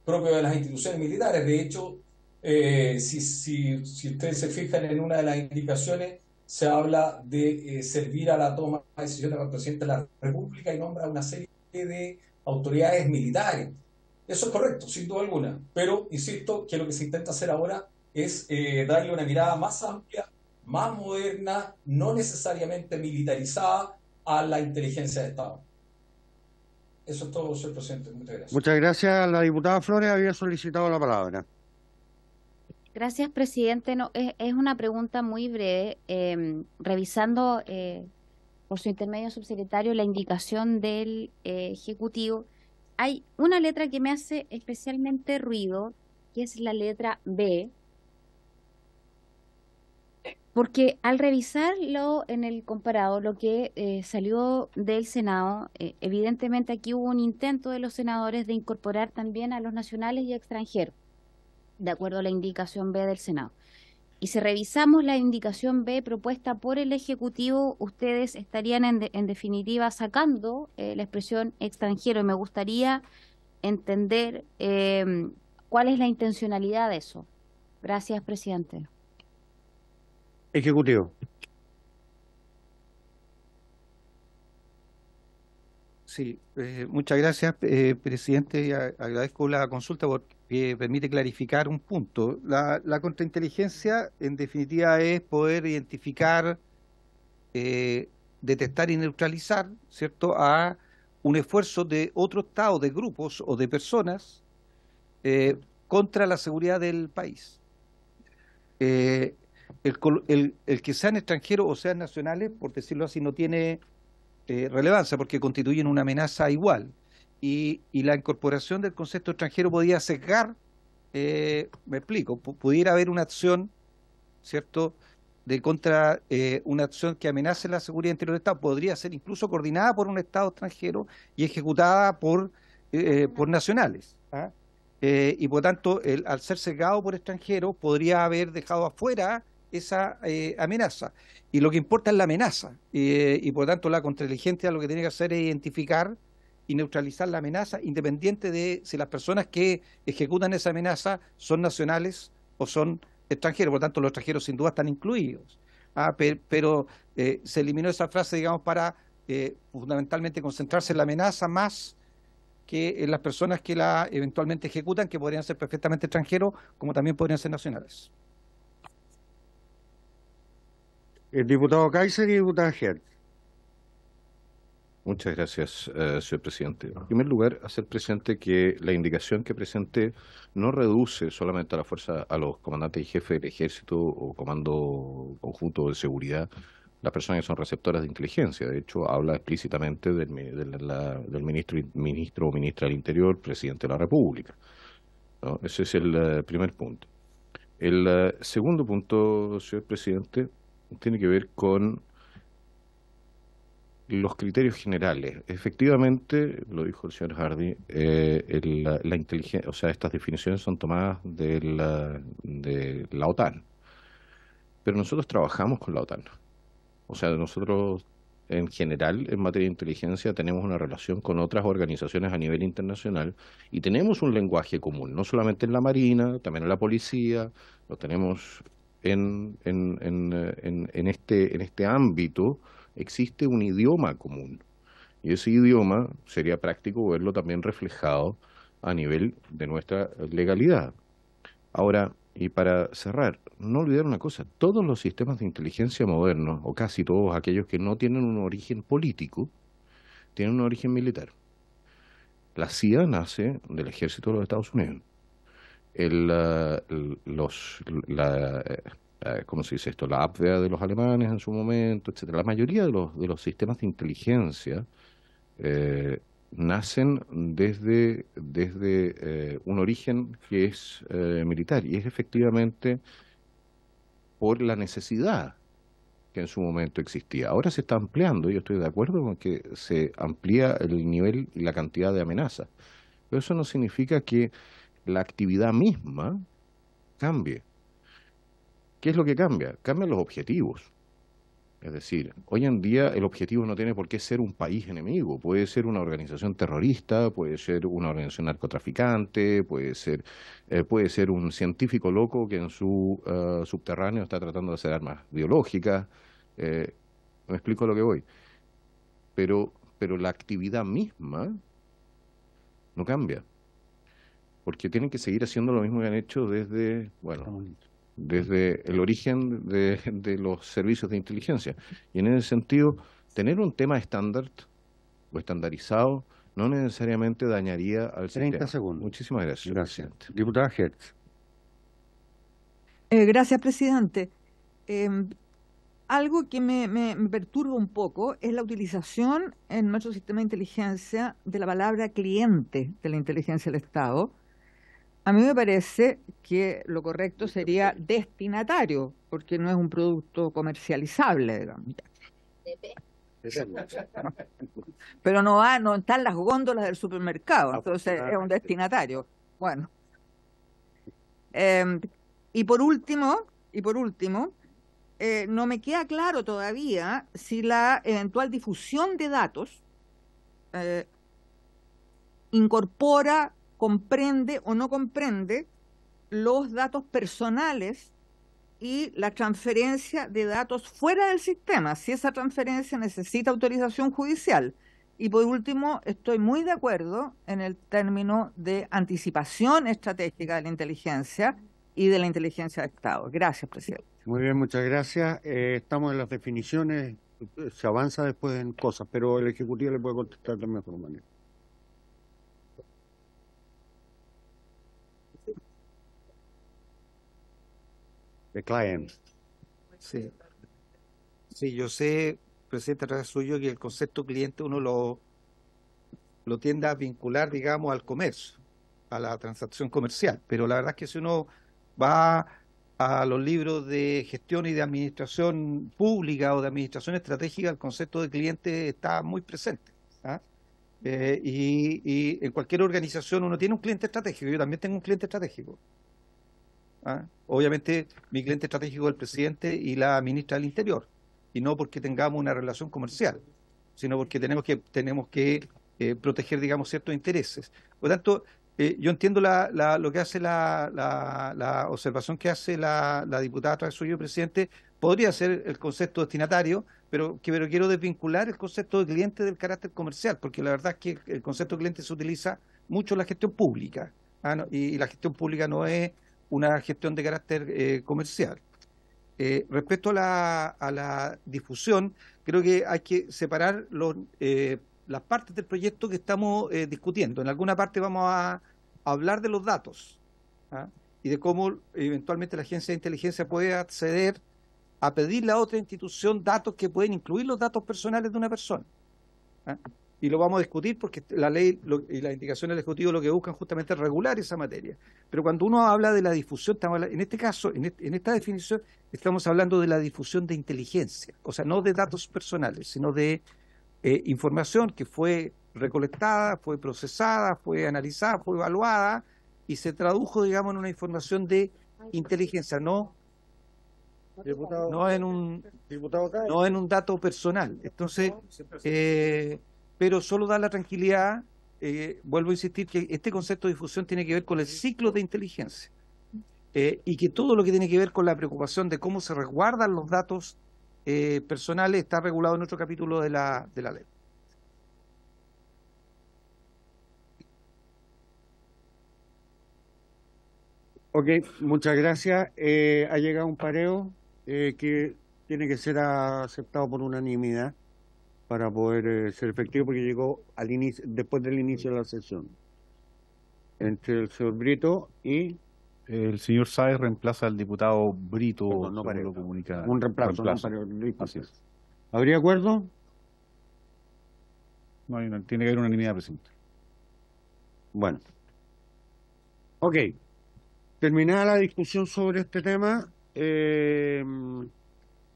propio de las instituciones militares. De hecho, si ustedes se fijan en una de las indicaciones, se habla de servir a la toma de decisiones del presidente de la República y nombra una serie de autoridades militares. Eso es correcto, sin duda alguna, pero insisto que lo que se intenta hacer ahora es darle una mirada más amplia, más moderna, no necesariamente militarizada, a la inteligencia de Estado. Eso es todo, señor presidente. Muchas gracias. Muchas gracias. La diputada Flores había solicitado la palabra. Gracias, presidente. No, es una pregunta muy breve. Revisando por su intermedio, subsecretario, la indicación del Ejecutivo, hay una letra que me hace especialmente ruido, que es la letra B, porque al revisarlo en el comparado, lo que salió del Senado, evidentemente aquí hubo un intento de los senadores de incorporar también a los nacionales y extranjeros, de acuerdo a la indicación B del Senado. Y si revisamos la indicación B propuesta por el Ejecutivo, ustedes estarían en definitiva sacando la expresión extranjero. Y me gustaría entender cuál es la intencionalidad de eso. Gracias, presidente. Ejecutivo. Sí, muchas gracias, presidente. Agradezco la consulta porque permite clarificar un punto. La contrainteligencia, en definitiva, es poder identificar, detectar y neutralizar, ¿cierto?, a un esfuerzo de otro Estado, de grupos o de personas contra la seguridad del país. El que sean extranjeros o sean nacionales, por decirlo así, no tiene relevancia porque constituyen una amenaza igual. Y la incorporación del concepto extranjero podía sesgar, me explico, pudiera haber una acción, ¿cierto?, de contra una acción que amenace la seguridad interior del Estado, podría ser incluso coordinada por un Estado extranjero y ejecutada por nacionales, ¿ah? Y por tanto, al ser sesgado por extranjeros, podría haber dejado afuera esa amenaza. Y lo que importa es la amenaza. Y por tanto, la contrainteligencia lo que tiene que hacer es identificar y neutralizar la amenaza, independiente de si las personas que ejecutan esa amenaza son nacionales o son extranjeros. Por lo tanto, los extranjeros sin duda están incluidos. Pero se eliminó esa frase, digamos, para fundamentalmente concentrarse en la amenaza más que en las personas que la eventualmente ejecutan, que podrían ser perfectamente extranjeros, como también podrían ser nacionales. El diputado Kaiser y diputada Hertz. Muchas gracias, señor presidente. En primer lugar, hacer presente que la indicación que presente no reduce solamente a la fuerza, a los comandantes y jefes del ejército o comando conjunto de seguridad, las personas que son receptoras de inteligencia. De hecho, habla explícitamente del ministro o ministra del Interior, presidente de la República, ¿no? Ese es el primer punto. El segundo punto, señor presidente, tiene que ver con los criterios generales. Efectivamente, lo dijo el señor Hardy, la inteligencia, o sea, estas definiciones son tomadas de la OTAN. Pero nosotros trabajamos con la OTAN. O sea, nosotros en general en materia de inteligencia tenemos una relación con otras organizaciones a nivel internacional y tenemos un lenguaje común, no solamente en la Marina, también en la policía, lo tenemos en este ámbito. Existe un idioma común y ese idioma sería práctico verlo también reflejado a nivel de nuestra legalidad. Ahora, y para cerrar, no olvidar una cosa, todos los sistemas de inteligencia modernos, o casi todos aquellos que no tienen un origen político, tienen un origen militar. La CIA nace del ejército de los Estados Unidos. ¿Cómo se dice esto? La Abwehr de los alemanes en su momento, etcétera. La mayoría de los sistemas de inteligencia nacen desde un origen que es militar, y es efectivamente por la necesidad que en su momento existía. Ahora se está ampliando, y yo estoy de acuerdo con que se amplía el nivel y la cantidad de amenazas, pero eso no significa que la actividad misma cambie. ¿Qué es lo que cambia? Cambian los objetivos. Es decir, hoy en día el objetivo no tiene por qué ser un país enemigo. Puede ser una organización terrorista, puede ser una organización narcotraficante, puede ser un científico loco que en su subterráneo está tratando de hacer armas biológicas. Me explico a lo que voy. Pero la actividad misma no cambia. Porque tienen que seguir haciendo lo mismo que han hecho desde el origen de los servicios de inteligencia. Y en ese sentido, tener un tema estándar o estandarizado no necesariamente dañaría al 30 sistema. segundos. Muchísimas gracias. Gracias. Diputada Hertz. Gracias, presidente. Algo que me perturba un poco es la utilización en nuestro sistema de inteligencia de la palabra cliente de la inteligencia del Estado. A mí me parece que lo correcto sería destinatario, porque no es un producto comercializable, digamos. Pero no están las góndolas del supermercado, entonces es un destinatario. Bueno. Y por último, no me queda claro todavía si la eventual difusión de datos incorpora, comprende o no comprende los datos personales y la transferencia de datos fuera del sistema, si esa transferencia necesita autorización judicial. Y por último, estoy muy de acuerdo en el término de anticipación estratégica de la inteligencia y de la inteligencia de Estado. Gracias, presidente. Muy bien, muchas gracias. Estamos en las definiciones, se avanza después en cosas, pero el Ejecutivo le puede contestar de mejor manera. The client. Sí. Sí, yo sé, presidente, a través suyo, que el concepto cliente uno lo tiende a vincular, digamos, al comercio, a la transacción comercial, pero la verdad es que si uno va a los libros de gestión y de administración pública o de administración estratégica, el concepto de cliente está muy presente. Y en cualquier organización uno tiene un cliente estratégico. Yo también tengo un cliente estratégico. Obviamente mi cliente estratégico es el presidente y la ministra del Interior, y no porque tengamos una relación comercial, sino porque tenemos que proteger, digamos, ciertos intereses. Por lo tanto, yo entiendo lo que hace la observación que hace la diputada a través suyo, presidente, podría ser el concepto destinatario, pero quiero desvincular el concepto de cliente del carácter comercial, porque la verdad es que el concepto de cliente se utiliza mucho en la gestión pública, y la gestión pública no es una gestión de carácter comercial. Respecto a la difusión, creo que hay que separar las partes del proyecto que estamos discutiendo. En alguna parte vamos a hablar de los datos, ¿ah? Y de cómo eventualmente la agencia de inteligencia puede acceder a pedirle a otra institución datos que pueden incluir los datos personales de una persona, ¿ah? Y lo vamos a discutir porque la ley y las indicaciones del Ejecutivo lo que buscan justamente es regular esa materia. Pero cuando uno habla de la difusión, en este caso, en esta definición, estamos hablando de la difusión de inteligencia, o sea, no de datos personales, sino de información que fue recolectada, fue procesada, fue analizada, fue evaluada y se tradujo, digamos, en una información de inteligencia, no en un dato personal. Entonces, pero solo da la tranquilidad, vuelvo a insistir, que este concepto de difusión tiene que ver con el ciclo de inteligencia, y que todo lo que tiene que ver con la preocupación de cómo se resguardan los datos personales está regulado en otro capítulo de la ley. Ok, muchas gracias. Ha llegado un pareo que tiene que ser aceptado por unanimidad para poder ser efectivo, porque llegó al inicio, después del inicio de la sesión. Entre el señor Brito y... El señor Sáez reemplaza al diputado Brito, Perdón, no según pareo. lo comunica. Un reemplazo, no un pareo. Así es. ¿Habría acuerdo? No tiene que haber unanimidad, presidente. Bueno. Ok. Terminada la discusión sobre este tema,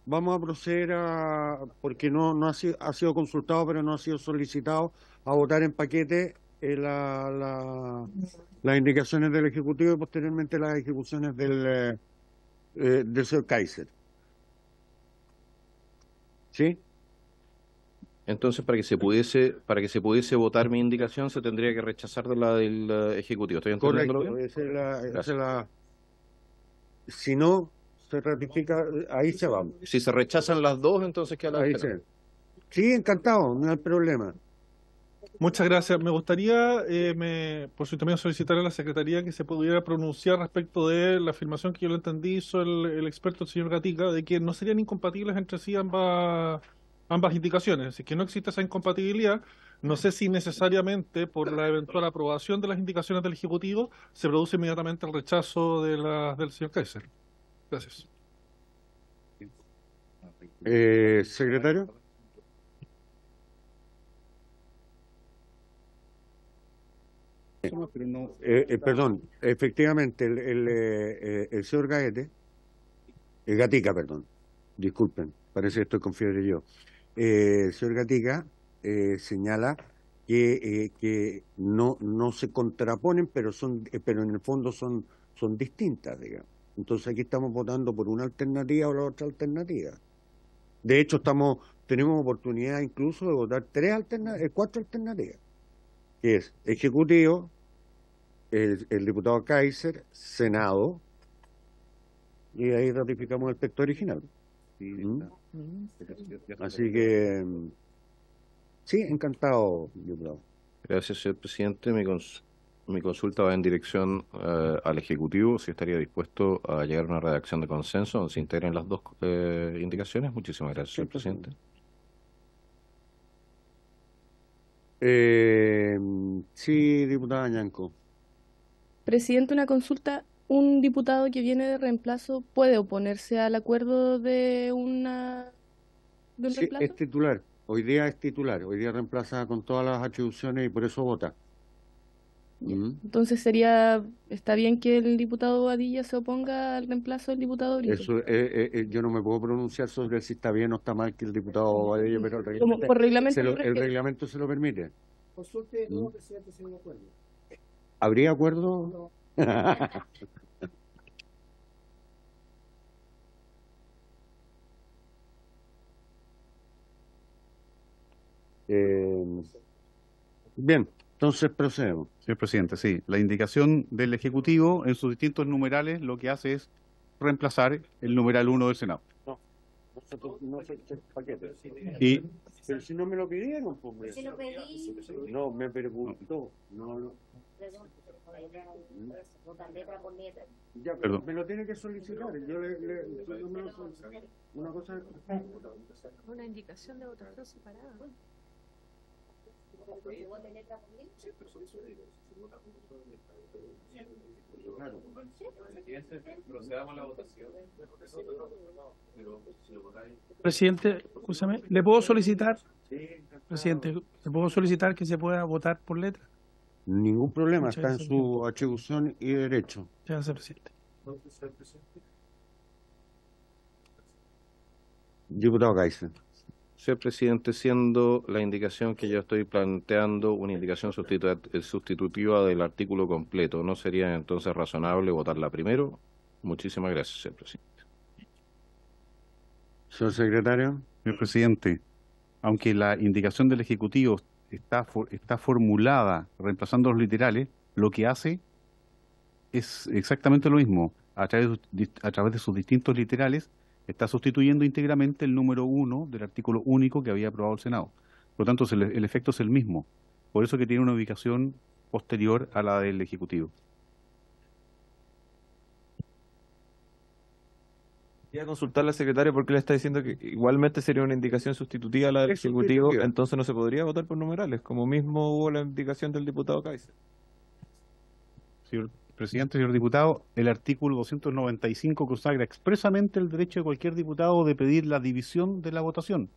vamos a proceder porque no ha sido consultado, pero no ha sido solicitado, a votar en paquete las indicaciones del Ejecutivo y posteriormente las ejecuciones del señor Kaiser. ¿Sí? Entonces, para que se pudiese votar mi indicación, se tendría que rechazar de la del Ejecutivo. ¿Estoy entendiéndolo Correcto. bien? Esa es la... Si no se ratifica, ahí se va. Si se rechazan las dos, entonces queda la Ahí espera. Sí, encantado, no hay problema. Muchas gracias. Me gustaría, por su también solicitar a la Secretaría que se pudiera pronunciar respecto de la afirmación que yo lo entendí, hizo el experto, el señor Gatica, de que no serían incompatibles entre sí ambas indicaciones. Es decir, que no existe esa incompatibilidad. No sé si necesariamente por la eventual aprobación de las indicaciones del Ejecutivo se produce inmediatamente el rechazo del señor Kaiser. Gracias. Secretario. Perdón, efectivamente, el señor Gatica, perdón, disculpen, parece que estoy con fiebre yo. El señor Gatica señala que no se contraponen, pero en el fondo son distintas, digamos. Entonces aquí estamos votando por una alternativa o la otra alternativa. De hecho, tenemos oportunidad incluso de votar 4 alternativas, que es Ejecutivo, el diputado Kaiser, Senado, y ahí ratificamos el texto original. Así que, sí, encantado, diputado. Gracias, señor presidente. Mi consulta va en dirección al Ejecutivo, si estaría dispuesto a llegar a una redacción de consenso donde se integren las dos indicaciones. Muchísimas gracias, señor presidente. Sí, diputada Ñanco. Presidente, una consulta. ¿Un diputado que viene de reemplazo puede oponerse al acuerdo de un Sí, reemplazo? es titular. Hoy día es titular. Hoy día reemplaza con todas las atribuciones y por eso vota. Ya. Entonces está bien que el diputado Badilla se oponga al reemplazo del diputado Brito. Eso, yo no me puedo pronunciar sobre si está bien o está mal que el diputado Badilla, pero Por reglamento el reglamento se lo permite. Consulte al nuevo presidente si hay un acuerdo. ¿Habría acuerdo? Bien, entonces procedemos. Señor presidente, sí. La indicación del Ejecutivo en sus distintos numerales lo que hace es reemplazar el numeral 1 del Senado. No sé qué paquete. Y Pero si no me lo pidieron, pues. Se lo pedí. No, me preguntó. No. Votar letra por letra. Ya, Perdón. me lo tiene que solicitar. Yo no me lo solicito. Una cosa. Una indicación de votación separada. Claro. Procedamos a la votación. Presidente, escúchame, ¿le puedo solicitar, presidente, le puedo solicitar que se pueda votar por letra? Ningún problema, Muchas está en gracias. su atribución y derecho. Muchas gracias, presidente. Diputado Kaiser. Señor presidente, siendo la indicación que yo estoy planteando una indicación sustitutiva del artículo completo, ¿no sería entonces razonable votarla primero? Muchísimas gracias, señor presidente. Señor secretario. señor presidente, aunque la indicación del Ejecutivo está formulada reemplazando los literales, lo que hace es exactamente lo mismo. A través de sus distintos literales, está sustituyendo íntegramente el número 1 del artículo único que había aprobado el Senado. Por lo tanto, el efecto es el mismo. Por eso que tiene una ubicación posterior a la del Ejecutivo. Quería consultar al secretario porque le está diciendo que igualmente sería una indicación sustitutiva a la del Es Ejecutivo, sustitutiva. entonces no se podría votar por numerales, como mismo hubo la indicación del diputado Kaiser. Señor presidente, señor diputado, el artículo 295 consagra expresamente el derecho de cualquier diputado de pedir la división de la votación.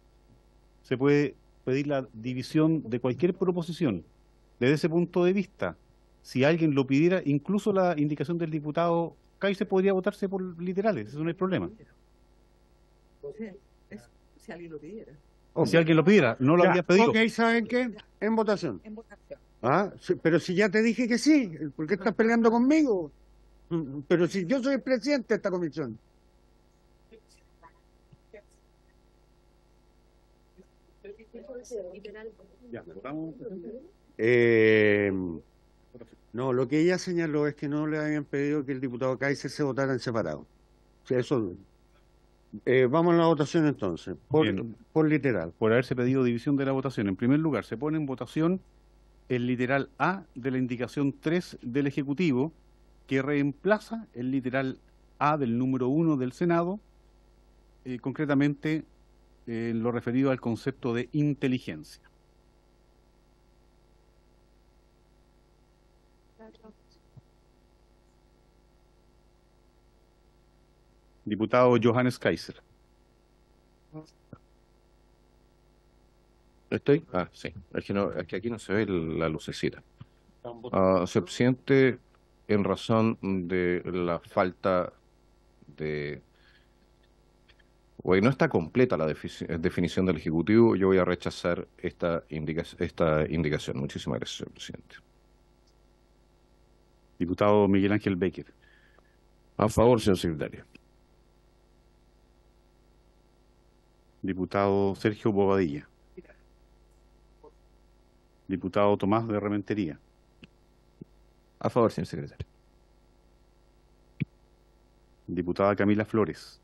Se puede pedir la división de cualquier proposición. Desde ese punto de vista, si alguien lo pidiera, incluso la indicación del diputado Kaiser podría votarse por literales, eso no hay problema. Si alguien lo pidiera. Si alguien lo pidiera, no lo Ya, había pedido. Ok, ¿saben qué? En votación. En votación. Ah, sí, pero si ya te dije que sí, ¿por qué estás peleando conmigo? Pero si yo soy el presidente de esta comisión. Ya, votamos. No, lo que ella señaló es que no le habían pedido que el diputado Kaiser se votara en separado. O sea, eso. Vamos a la votación entonces, Bien. por literal. Por haberse pedido división de la votación. En primer lugar, se pone en votación el literal A de la indicación 3 del Ejecutivo, que reemplaza el literal A del número 1 del Senado, concretamente en lo referido al concepto de inteligencia. Diputado Johannes Kaiser. ¿Estoy? Ah, sí. Es que aquí no se ve la lucecita. Señor presidente, en razón de la falta de... Bueno, no está completa la definición del Ejecutivo, yo voy a rechazar esta indicación. Muchísimas gracias, señor presidente. Diputado Miguel Ángel Baker. A favor, señor secretario. Diputado Sergio Bobadilla. Diputado Tomás de Rementería. A favor, señor secretario. Diputada Camila Flores.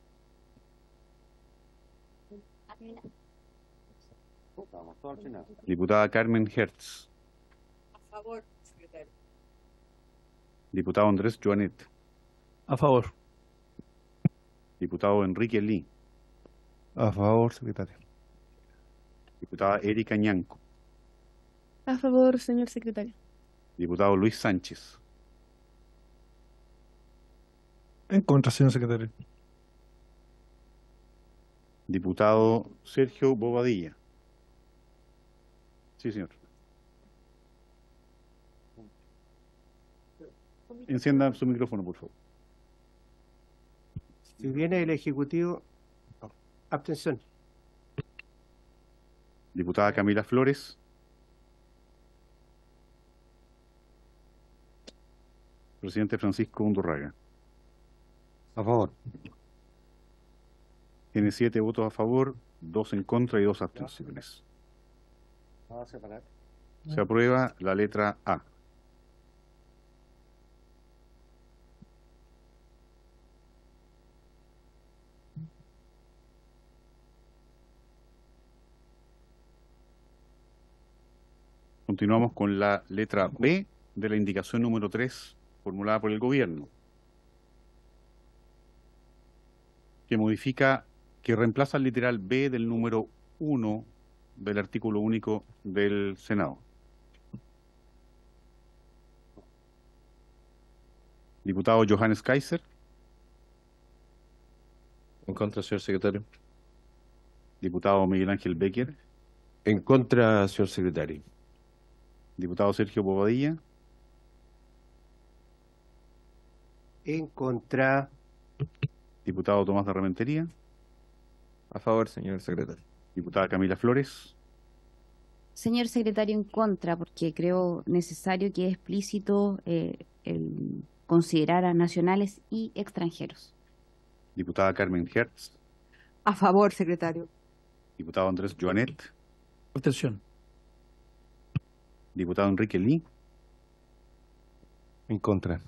Diputada Carmen Hertz. A favor, secretario. Diputado Andrés Joanet. A favor. Diputado Enrique Lee. A favor, secretario. Diputada Erika Ñanco. A favor, señor secretario. Diputado Luis Sánchez. En contra, señor secretario. Diputado Sergio Bobadilla. Sí, señor. Encienda su micrófono, por favor. Si viene el Ejecutivo, abstención. Diputada Camila Flores. Presidente Francisco Undurraga. A favor. Tiene 7 votos a favor, 2 en contra y 2 abstenciones. Vamos a separar. Se aprueba la letra A. Continuamos con la letra B de la indicación número 3 formulada por el gobierno, que modifica, que reemplaza el literal B del número 1 del artículo único del Senado. Diputado Johannes Kaiser. En contra, señor secretario. Diputado Miguel Ángel Becker. En contra, señor secretario. Diputado Sergio Bobadilla. En contra. Diputado Tomás de Rementería. A favor, señor secretario. Diputada Camila Flores. Señor secretario, en contra, porque creo necesario que es explícito el considerar a nacionales y extranjeros. Diputada Carmen Hertz. A favor, secretario. Diputado Andrés Joanet. Abstención. Diputado Enrique Lee. En contra.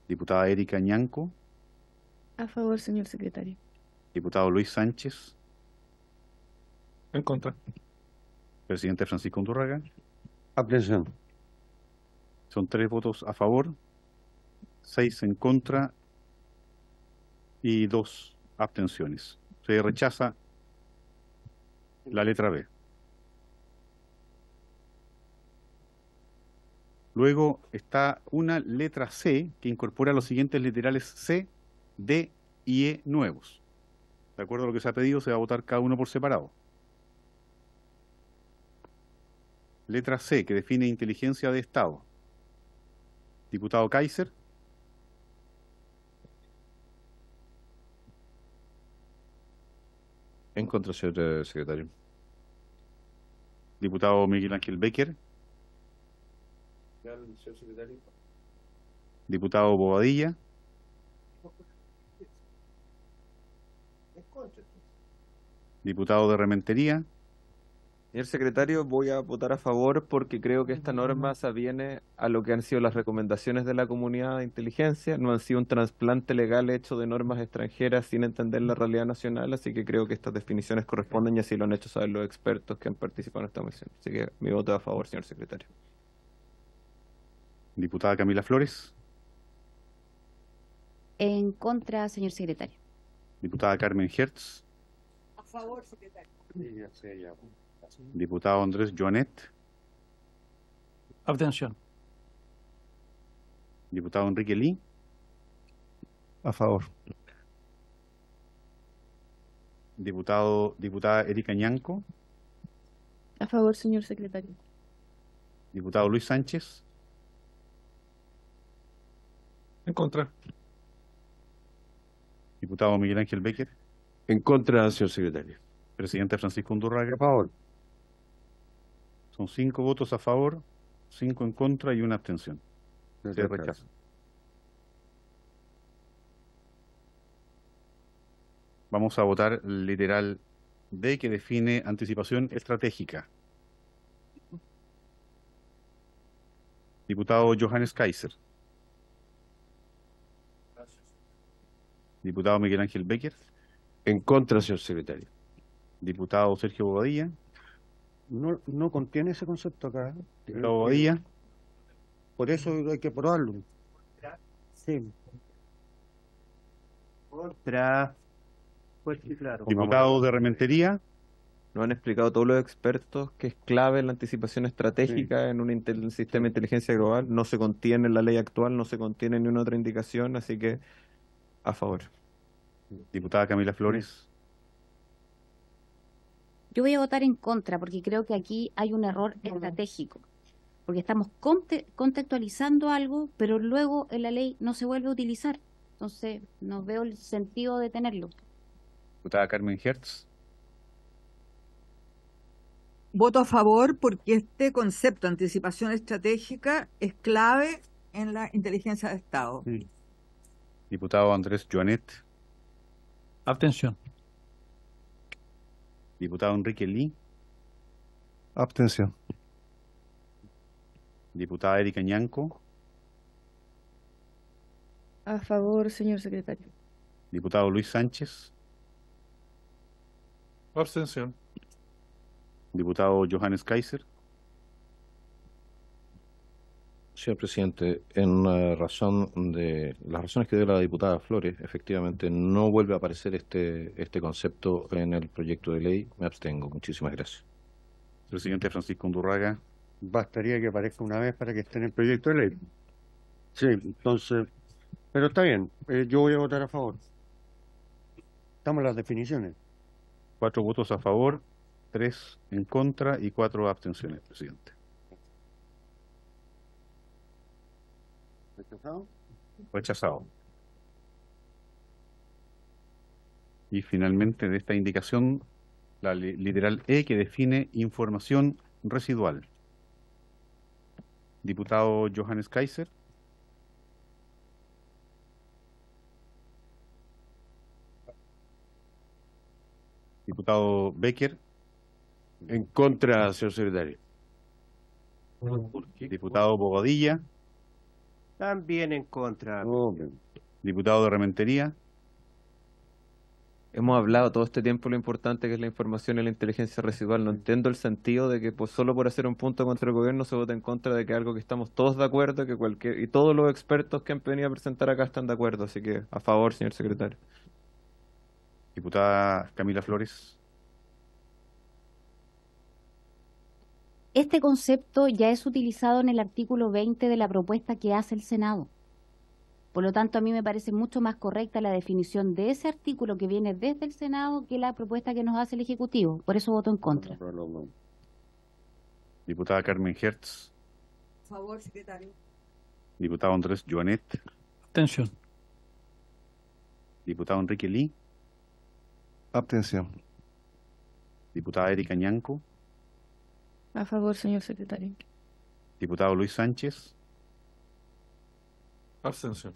Diputada Erika Ñanco. A favor, señor secretario. Diputado Luis Sánchez. En contra. Presidente Francisco Undurraga. Abstención. Son 3 votos a favor, 6 en contra y 2 abstenciones. Se rechaza la letra B. Luego está una letra C que incorpora los siguientes literales C, D y E nuevos. De acuerdo a lo que se ha pedido, se va a votar cada uno por separado. Letra C, que define inteligencia de Estado. Diputado Kaiser. En contra, señor secretario. Diputado Miguel Ángel Becker. Señor secretario. Diputado Bobadilla. En contra. Diputado de Rementería. Señor secretario, voy a votar a favor porque creo que esta norma se aviene a lo que han sido las recomendaciones de la comunidad de inteligencia, no han sido un trasplante legal hecho de normas extranjeras sin entender la realidad nacional, así que creo que estas definiciones corresponden y así lo han hecho saber los expertos que han participado en esta misión. Así que mi voto es a favor, señor secretario. Diputada Camila Flores. En contra, señor secretario. Diputada Carmen Hertz. A favor, secretario. Diputado Andrés Joanet. Abstención. Diputado Enrique Lee. A favor. Diputada Erika Ñanco. A favor, señor secretario. Diputado Luis Sánchez. En contra. Diputado Miguel Ángel Becker. En contra, señor secretario. Presidente Francisco Undurraga. A favor. Son 5 votos a favor, 5 en contra y 1 abstención. Se rechaza. Vamos a votar el literal D que define anticipación estratégica. Diputado Johannes Kaiser. Diputado Miguel Ángel Becker. En contra, señor secretario. Diputado Sergio Bobadilla. No contiene ese concepto acá. Diputado Bobadilla. Por eso hay que probarlo. Sí. Contra. Fuerte y claro. Diputado de Rementería. Nos han explicado todos los expertos que es clave la anticipación estratégica en un sistema de inteligencia global. No se contiene en la ley actual, no se contiene en ninguna otra indicación, así que a favor. Diputada Camila Flores. Yo voy a votar en contra porque creo que aquí hay un error estratégico, porque estamos contextualizando algo, pero luego en la ley no se vuelve a utilizar. Entonces, no veo el sentido de tenerlo. Diputada Carmen Hertz. Voto a favor porque este concepto de anticipación estratégica es clave en la inteligencia de Estado. Diputado Andrés Joanet. Abstención. Diputado Enrique Lee. Abstención. Diputada Erika Ñanco. A favor, señor secretario. Diputado Luis Sánchez. Abstención. Diputado Johannes Kaiser. Señor presidente, en razón de las razones que dio la diputada Flores, efectivamente no vuelve a aparecer este concepto en el proyecto de ley. Me abstengo. Muchísimas gracias. Presidente Francisco Undurraga. Bastaría que aparezca una vez para que esté en el proyecto de ley. Sí, entonces, pero está bien, yo voy a votar a favor. Estamos en las definiciones. 4 votos a favor, 3 en contra y 4 abstenciones, presidente. ¿Rechazado? Rechazado. Y finalmente de esta indicación, la literal E que define información residual. Diputado Johannes Kaiser. Diputado Becker. En contra, señor secretario. Diputado Bobadilla. También en contra. Diputado de Rementería. Hemos hablado todo este tiempo lo importante que es la información y la inteligencia residual. No entiendo el sentido de que solo por hacer un punto contra el gobierno se vote en contra de que algo que estamos todos de acuerdo, y todos los expertos que han venido a presentar acá están de acuerdo. Así que a favor, señor secretario. Diputada Camila Flores. Este concepto ya es utilizado en el artículo 20 de la propuesta que hace el Senado. Por lo tanto, a mí me parece mucho más correcta la definición de ese artículo que viene desde el Senado que la propuesta que nos hace el Ejecutivo. Por eso voto en contra. Diputada Carmen Hertz. Por favor, secretario. Diputado Andrés Joanet. Abstención. Diputado Enrique Lee. Abstención. Diputada Erika Ñanco. A favor, señor secretario. Diputado Luis Sánchez. Abstención.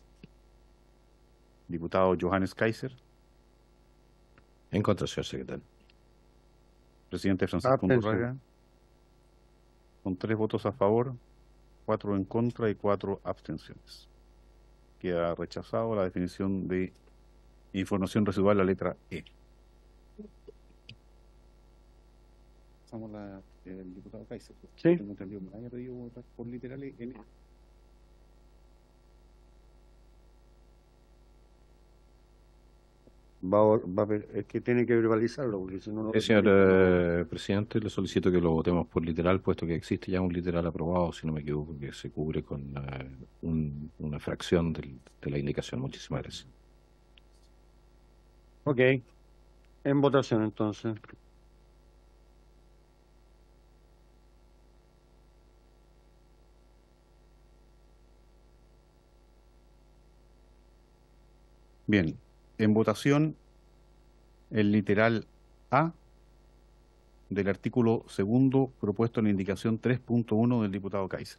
Diputado Johannes Kaiser. En contra, señor secretario. Presidente Francisco Abstención. Undurraga. Con 3 votos a favor, 4 en contra y 4 abstenciones. Queda rechazado la definición de información residual, la letra E. Pasamos el diputado Kaiser. Sí. Tengo entendido que me haya pedido votar por literales en Es que tiene que verbalizarlo, porque si no, no. Señor presidente, le solicito que lo votemos por literal, puesto que existe ya un literal aprobado, si no me equivoco, que se cubre con una fracción de la indicación. Muchísimas gracias. Ok. En votación, entonces. Bien, en votación el literal A del artículo 2 propuesto en la indicación 3.1 del diputado Kaiser.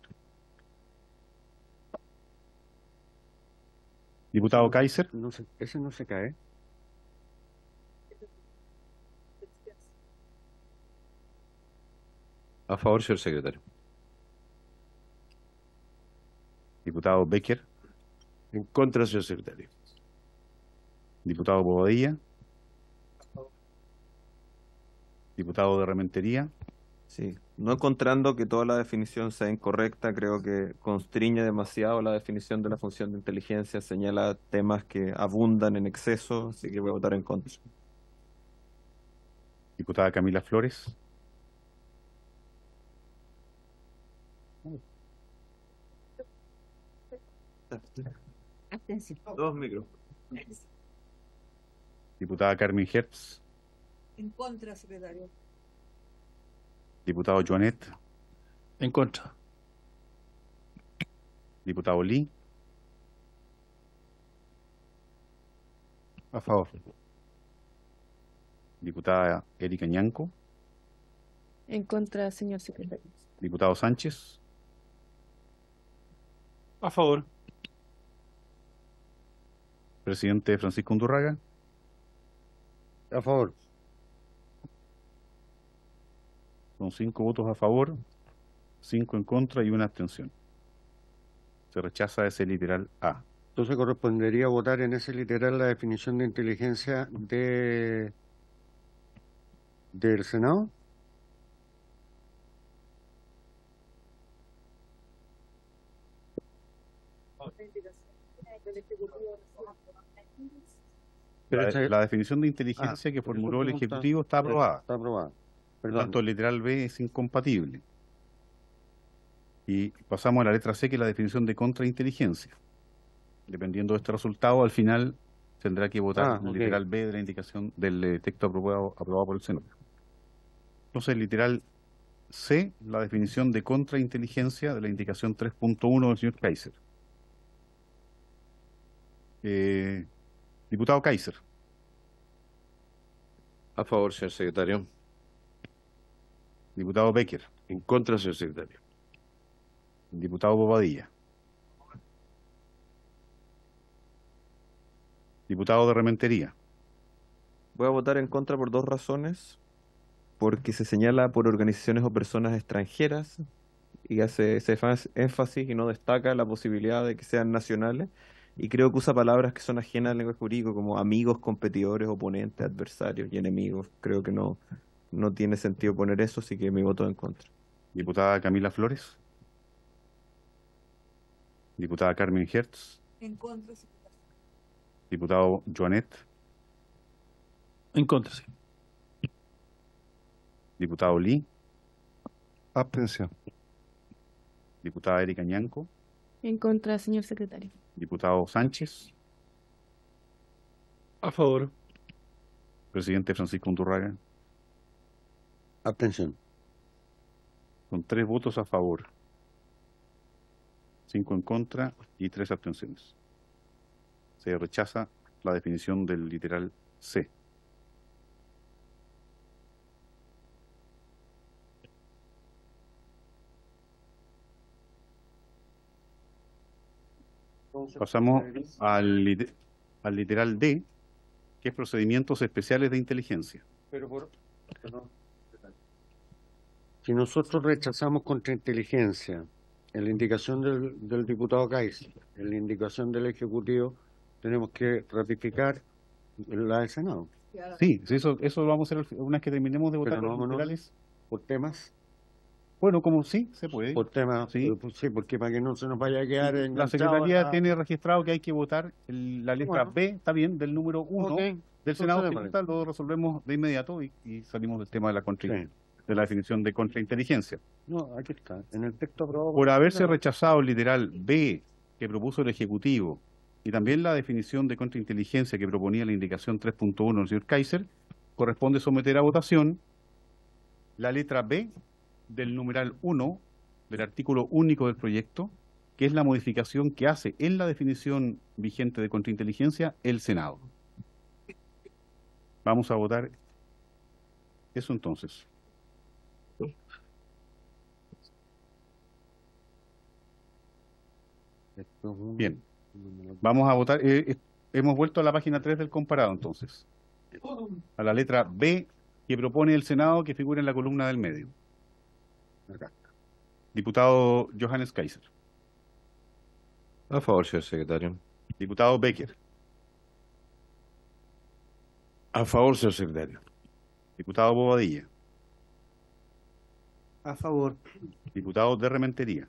Diputado Kaiser. No se, ese no se cae. A favor, señor secretario. Diputado Becker. En contra, señor secretario. Diputado Bobadilla. Diputado de Rementería. Sí, no encontrando que toda la definición sea incorrecta, creo que constriñe demasiado la definición de la función de inteligencia, señala temas que abundan en exceso, así que voy a votar en contra. Diputada Camila Flores. Abstención. 2 micros. Diputada Carmen Hertz. En contra, secretario. Diputado Joanet. En contra. Diputado Lee. A favor. Diputada Erika Ñanco. En contra, señor secretario. Diputado Sánchez. A favor. Presidente Francisco Undurraga. A favor. Con 5 votos a favor, 5 en contra y una abstención. Se rechaza ese literal A. Entonces correspondería votar en ese literal la definición de inteligencia del Senado. La definición de inteligencia que formuló el Ejecutivo está aprobada. Está aprobada. Por lo tanto, el literal B es incompatible. Y pasamos a la letra C, que es la definición de contrainteligencia. Dependiendo de este resultado, al final tendrá que votar el literal B de la indicación del texto aprobado por el Senado. Entonces, el literal C, la definición de contrainteligencia de la indicación 3.1 del señor Kaiser. Diputado Kaiser. A favor, señor secretario. Diputado Becker. En contra, señor secretario. Diputado Bobadilla. Diputado de Rementería. Voy a votar en contra por dos razones. Porque se señala por organizaciones o personas extranjeras y hace ese énfasis y no destaca la posibilidad de que sean nacionales. Y creo que usa palabras que son ajenas al lenguaje jurídico, como amigos, competidores, oponentes, adversarios y enemigos. Creo que no tiene sentido poner eso, así que mi voto en contra. Diputada Camila Flores. Diputada Carmen Hertz. En contra. Diputado Joanet. En contra, sí. Diputado Lee. Abstención. Diputada Erika Ñanco. En contra, señor secretario. Diputado Sánchez. A favor. Presidente Francisco Undurraga. Abstención. Con 3 votos a favor, 5 en contra y 3 abstenciones. Se rechaza la definición del literal C. Pasamos al literal D, que es procedimientos especiales de inteligencia. Perdón. Si nosotros rechazamos contrainteligencia en la indicación del diputado Kaiser, en la indicación del Ejecutivo, tenemos que ratificar la del Senado. Sí, eso lo vamos a hacer una vez que terminemos de votar Pero los literales. ¿Por temas? Bueno, como sí, se puede. Por temas, sí, porque para que no se nos vaya a quedar la Secretaría tiene registrado que hay que votar la letra B, está bien, del número 1 del Senado. Lo resolvemos de inmediato y salimos del tema de de la definición de contrainteligencia. No, aquí está, en el texto aprobado. Por haberse rechazado el literal B que propuso el Ejecutivo y también la definición de contrainteligencia que proponía la indicación 3.1 del señor Kaiser, corresponde someter a votación la letra B del numeral 1 del artículo único del proyecto, que es la modificación que hace en la definición vigente de contrainteligencia el Senado. Vamos a votar eso entonces. Bien, vamos a votar. Hemos vuelto a la página 3 del comparado entonces, a la letra B que propone el Senado, que figura en la columna del medio. Acá. Diputado Johannes Kaiser. A favor, señor secretario. Diputado Becker. A favor, señor secretario. Diputado Bobadilla. A favor. Diputado de Rementería.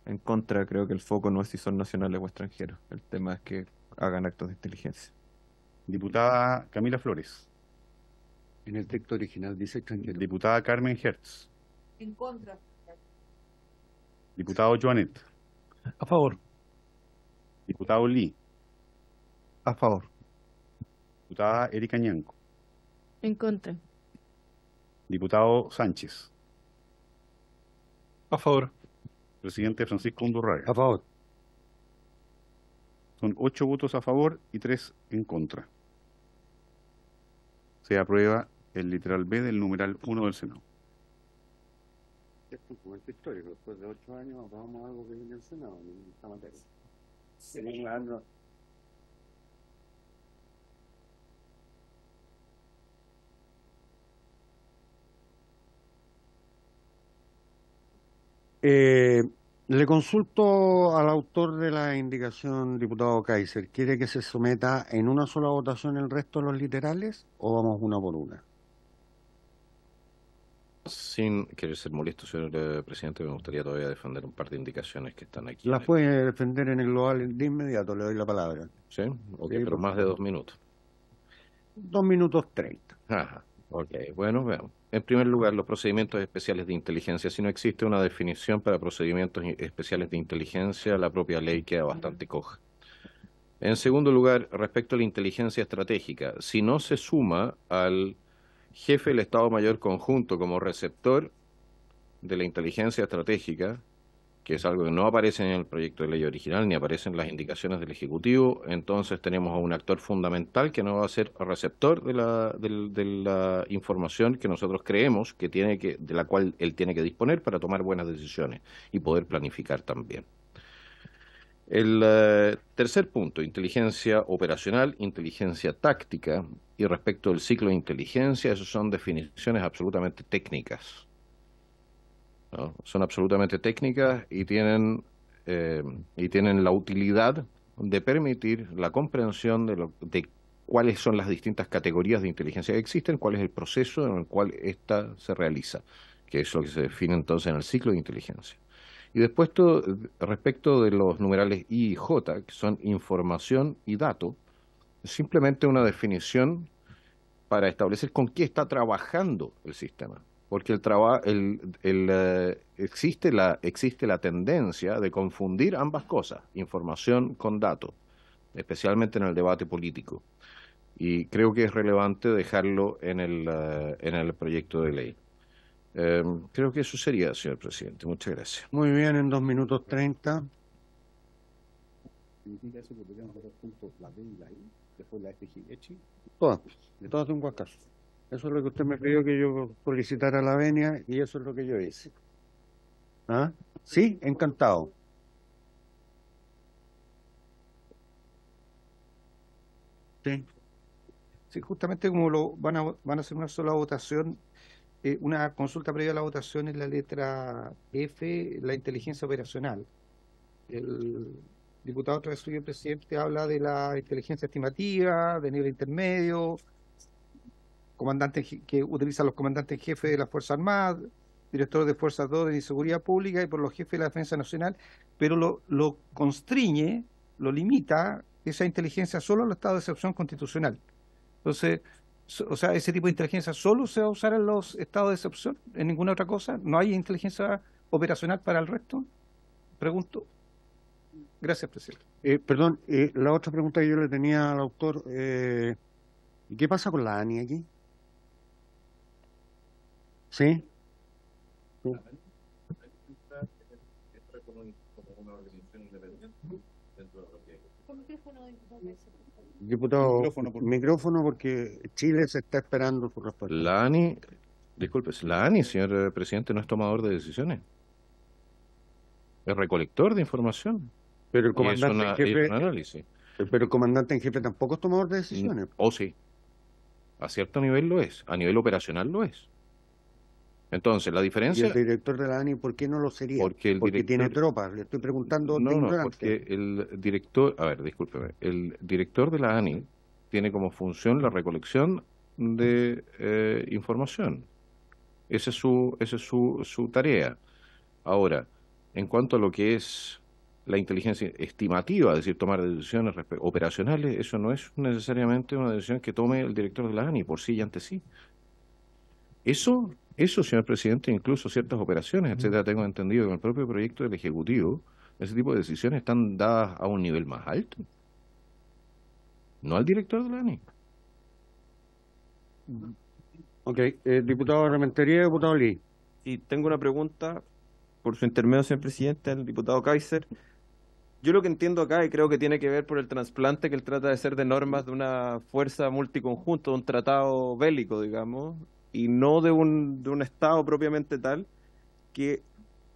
En contra, creo que el foco no es si son nacionales o extranjeros. El tema es que hagan actos de inteligencia. Diputada Camila Flores. En el texto original dice extranjero. Diputada Carmen Hertz. En contra. Diputado Joanet. A favor. Diputado Lee. A favor. Diputada Erika Ñanco. En contra. Diputado Sánchez. A favor. Presidente Francisco Undurraga. A favor. Son 8 votos a favor y 3 en contra. Se aprueba el literal B del numeral 1 del Senado. Es un documento histórico. Después de 8 años aprobamos algo que viene al Senado en esta materia. Le consulto al autor de la indicación, diputado Kaiser. ¿Quiere que se someta en una sola votación el resto de los literales o vamos una por una? Sin querer ser molesto, señor presidente, me gustaría todavía defender un par de indicaciones que están aquí. Las puede defender en el global de inmediato, le doy la palabra. ¿Sí? Ok, Sí, pero por más de 2 minutos. 2 minutos 30. Ajá, ok, bueno, veamos. En primer lugar, los procedimientos especiales de inteligencia. Si no existe una definición para procedimientos especiales de inteligencia, la propia ley queda bastante coja. En segundo lugar, respecto a la inteligencia estratégica, si no se suma al jefe del Estado Mayor Conjunto como receptor de la inteligencia estratégica, que es algo que no aparece en el proyecto de ley original ni aparece en las indicaciones del Ejecutivo, entonces tenemos a un actor fundamental que no va a ser receptor de la información que nosotros creemos que de la cual él tiene que disponer para tomar buenas decisiones y poder planificar también. El tercer punto, inteligencia operacional, inteligencia táctica, y respecto del ciclo de inteligencia, esas son definiciones absolutamente técnicas, ¿no? Son absolutamente técnicas y tienen la utilidad de permitir la comprensión de cuáles son las distintas categorías de inteligencia que existen, cuál es el proceso en el cual ésta se realiza, que es lo que se define entonces en el ciclo de inteligencia. Y después, respecto de los numerales I y J, que son información y dato, es simplemente una definición para establecer con qué está trabajando el sistema. Porque existe la tendencia de confundir ambas cosas, información con dato, especialmente en el debate político. Y creo que es relevante dejarlo en el proyecto de ley. Creo que eso sería, señor presidente. Muchas gracias. Muy bien, en 2 minutos 30. Todas de un guacazo. Eso es lo que usted me pidió que yo solicitara la venia y eso es lo que yo hice. ¿Ah? Sí, encantado. Sí. Sí, justamente como van a hacer una sola votación, una consulta previa a la votación en la letra F, la inteligencia operacional. El diputado Trasuyo, el presidente, habla de la inteligencia estimativa, de nivel intermedio, que utilizan los comandantes en jefe de las Fuerzas Armadas, directores de Fuerzas de Orden y Seguridad Pública y por los jefes de la Defensa Nacional, pero lo constriñe, lo limita esa inteligencia solo al estado de excepción constitucional. Entonces, o sea, ese tipo de inteligencia solo se va a usar en los estados de excepción, en ninguna otra cosa. ¿No hay inteligencia operacional para el resto? Pregunto. Gracias, presidente. Perdón, la otra pregunta que yo le tenía al autor, ¿qué pasa con la ANI aquí? ¿Sí? Diputado, micrófono porque Chile se está esperando su respuesta. La ANI, disculpe, la ANI, señor presidente, no es tomador de decisiones. Es recolector de información. Pero el comandante en jefe, es un análisis. Pero el comandante en jefe tampoco es tomador de decisiones. Sí. A cierto nivel lo es. A nivel operacional lo es. Entonces, la diferencia... ¿Y el director de la ANI por qué no lo sería? Porque tiene tropas. Le estoy preguntando. No, porque el director... A ver, discúlpeme. El director de la ANI tiene como función la recolección de información. Esa es su tarea. Ahora, en cuanto a lo que es la inteligencia estimativa, es decir, tomar decisiones operacionales, eso no es necesariamente una decisión que tome el director de la ANI por sí y ante sí. Eso, señor presidente, incluso ciertas operaciones, etcétera, tengo entendido que en el propio proyecto del Ejecutivo, ese tipo de decisiones están dadas a un nivel más alto, no al director de la ANI. Ok, diputado Rementería, diputado Lee. Y tengo una pregunta, por su intermedio, señor presidente, al diputado Kaiser. Yo lo que entiendo acá, y creo que tiene que ver por el trasplante que él trata de hacer de normas de una fuerza multiconjunto, de un tratado bélico, digamos, y no de un Estado propiamente tal, que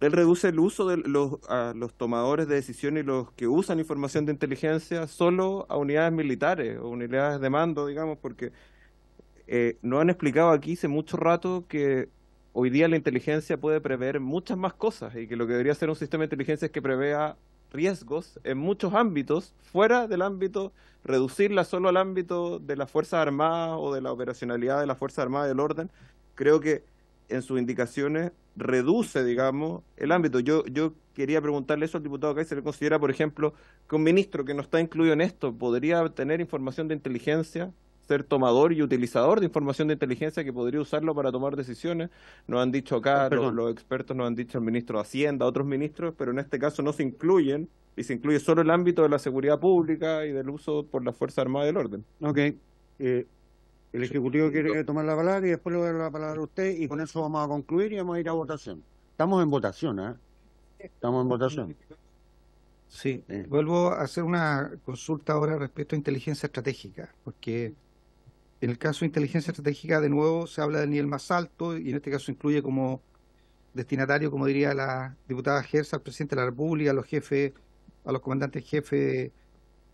él reduce el uso de los tomadores de decisiones y los que usan información de inteligencia solo a unidades militares o unidades de mando, digamos, porque nos han explicado aquí hace mucho rato que hoy día la inteligencia puede prever muchas más cosas y que lo que debería ser un sistema de inteligencia es que prevea riesgos en muchos ámbitos, fuera del ámbito, reducirla solo al ámbito de las Fuerzas Armadas o de la operacionalidad de las Fuerzas Armadas y del orden. Creo que en sus indicaciones reduce, digamos, el ámbito. Yo quería preguntarle eso al diputado Kaiser, ¿le considera, por ejemplo, que un ministro que no está incluido en esto podría tener información de inteligencia, ser tomador y utilizador de información de inteligencia que podría usarlo para tomar decisiones? Nos han dicho acá, los expertos nos han dicho el ministro de Hacienda, otros ministros, pero en este caso no se incluyen, y se incluye solo el ámbito de la seguridad pública y del uso por las Fuerzas Armadas y del orden. Ok. El Ejecutivo quiere tomar la palabra y después le voy a dar la palabra a usted y con eso vamos a concluir y vamos a ir a votación. Estamos en votación, ¿eh? Estamos en votación. Sí, vuelvo a hacer una consulta ahora respecto a inteligencia estratégica, porque en el caso de inteligencia estratégica, de nuevo, se habla del nivel más alto y en este caso incluye como destinatario, como diría la diputada Gersa, al presidente de la República, a los jefes, a los comandantes jefes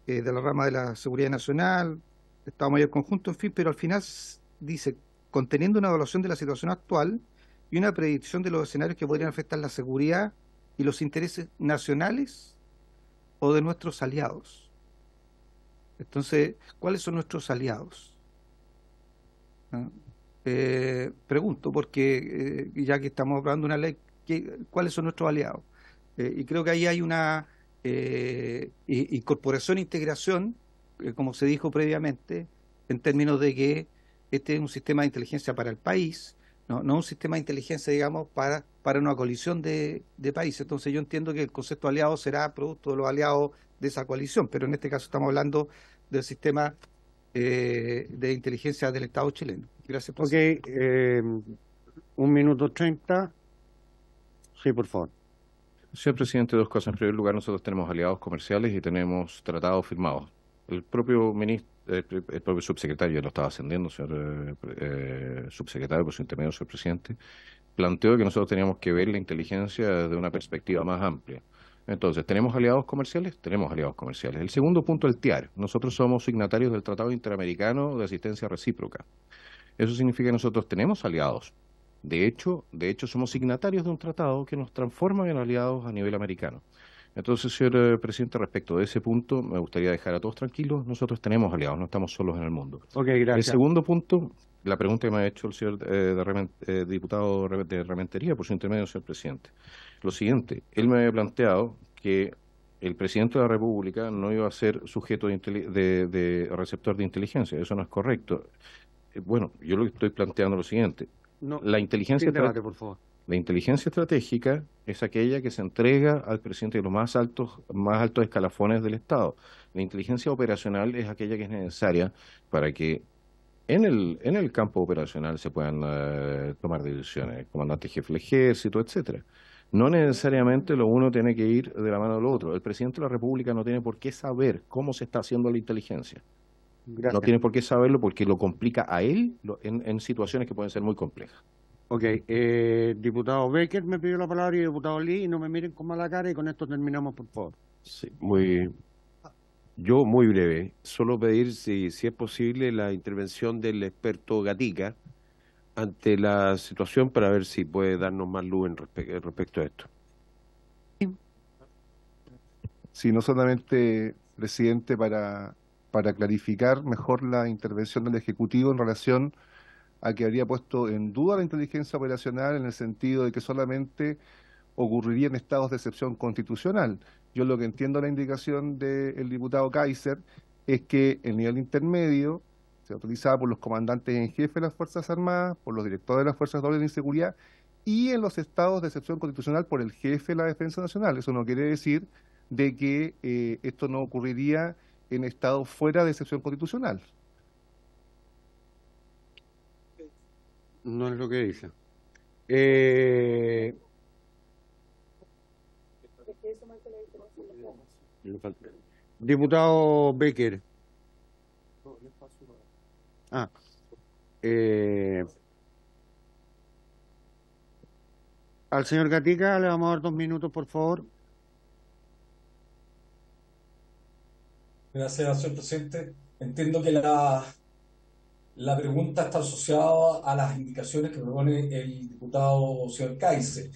de la rama de la Seguridad Nacional, Estado Mayor Conjunto, en fin, pero al final dice, conteniendo una evaluación de la situación actual y una predicción de los escenarios que podrían afectar la seguridad y los intereses nacionales o de nuestros aliados. Entonces, ¿cuáles son nuestros aliados? Pregunto, porque ya que estamos hablando de una ley, ¿cuáles son nuestros aliados? Y creo que ahí hay una incorporación e integración, como se dijo previamente, en términos de que este es un sistema de inteligencia para el país, no un sistema de inteligencia, digamos, para una coalición de países. Entonces yo entiendo que el concepto de aliado será producto de los aliados de esa coalición, pero en este caso estamos hablando del sistema de inteligencia del Estado chileno. Gracias, presidente. Ok, 1 minuto 30. Sí, por favor. Señor presidente, dos cosas. En primer lugar, nosotros tenemos aliados comerciales y tenemos tratados firmados. El propio subsecretario, lo estaba ascendiendo, señor subsecretario, por su intermedio, señor presidente, planteó que nosotros teníamos que ver la inteligencia desde una perspectiva más amplia. Entonces, ¿tenemos aliados comerciales? Tenemos aliados comerciales. El segundo punto, el TIAR. Nosotros somos signatarios del Tratado Interamericano de Asistencia Recíproca. Eso significa que nosotros tenemos aliados. De hecho, somos signatarios de un tratado que nos transforma en aliados a nivel americano. Entonces, señor presidente, respecto de ese punto, me gustaría dejar a todos tranquilos. Nosotros tenemos aliados, no estamos solos en el mundo. Ok, gracias. El segundo punto, la pregunta que me ha hecho el señor diputado de Rementería, por su intermedio, señor presidente. Lo siguiente, él me había planteado que el presidente de la República no iba a ser sujeto de receptor de inteligencia. Eso no es correcto. Bueno, yo lo que estoy planteando es lo siguiente. No, la inteligencia debate, por favor. La inteligencia estratégica es aquella que se entrega al presidente de los más altos escalafones del Estado. La inteligencia operacional es aquella que es necesaria para que en el campo operacional se puedan tomar decisiones, comandante jefe del ejército, etcétera. No necesariamente lo uno tiene que ir de la mano del otro. El presidente de la República no tiene por qué saber cómo se está haciendo la inteligencia. Gracias. No tiene por qué saberlo porque lo complica a él en situaciones que pueden ser muy complejas. Ok, diputado Becker me pidió la palabra y diputado Lee, y no me miren con mala cara y con esto terminamos, por favor. Sí, muy breve. Solo pedir si es posible la intervención del experto Gatica ante la situación para ver si puede darnos más luz respecto a esto. Sí, no solamente, presidente, para clarificar mejor la intervención del Ejecutivo en relación a que habría puesto en duda la inteligencia operacional en el sentido de que solamente ocurriría en estados de excepción constitucional. Yo lo que entiendo la indicación del diputado Kaiser es que el nivel intermedio se utilizaba por los comandantes en jefe de las Fuerzas Armadas, por los directores de las Fuerzas de Orden y Seguridad, y en los estados de excepción constitucional por el jefe de la Defensa Nacional. Eso no quiere decir de que esto no ocurriría en estados fuera de excepción constitucional. No es lo que dice. Diputado Becker. Al señor Gatica le vamos a dar 2 minutos, por favor. Gracias, señor presidente. Entiendo que la la pregunta está asociada a las indicaciones que propone el diputado señor Kaiser.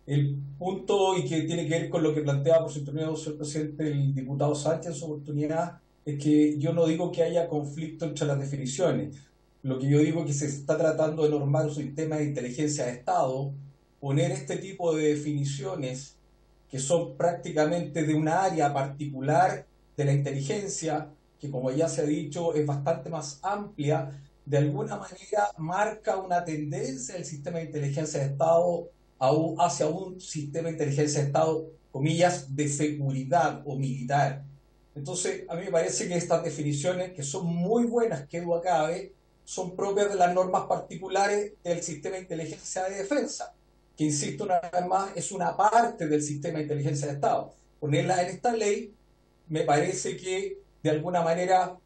El punto, y que tiene que ver con lo que planteaba por su intermedio, señor presidente, el diputado Sánchez en su oportunidad, es que yo no digo que haya conflicto entre las definiciones. Lo que yo digo es que se está tratando de normar un sistema de inteligencia de Estado, poner este tipo de definiciones que son prácticamente de una área particular de la inteligencia, que como ya se ha dicho es bastante más amplia, de alguna manera marca una tendencia del sistema de inteligencia de Estado hacia un sistema de inteligencia de Estado, comillas, de seguridad o militar. Entonces, a mí me parece que estas definiciones, que son muy buenas, que duda cabe, son propias de las normas particulares del sistema de inteligencia de defensa, que, insisto una vez más, es una parte del sistema de inteligencia de Estado. Ponerla en esta ley me parece que, de alguna manera,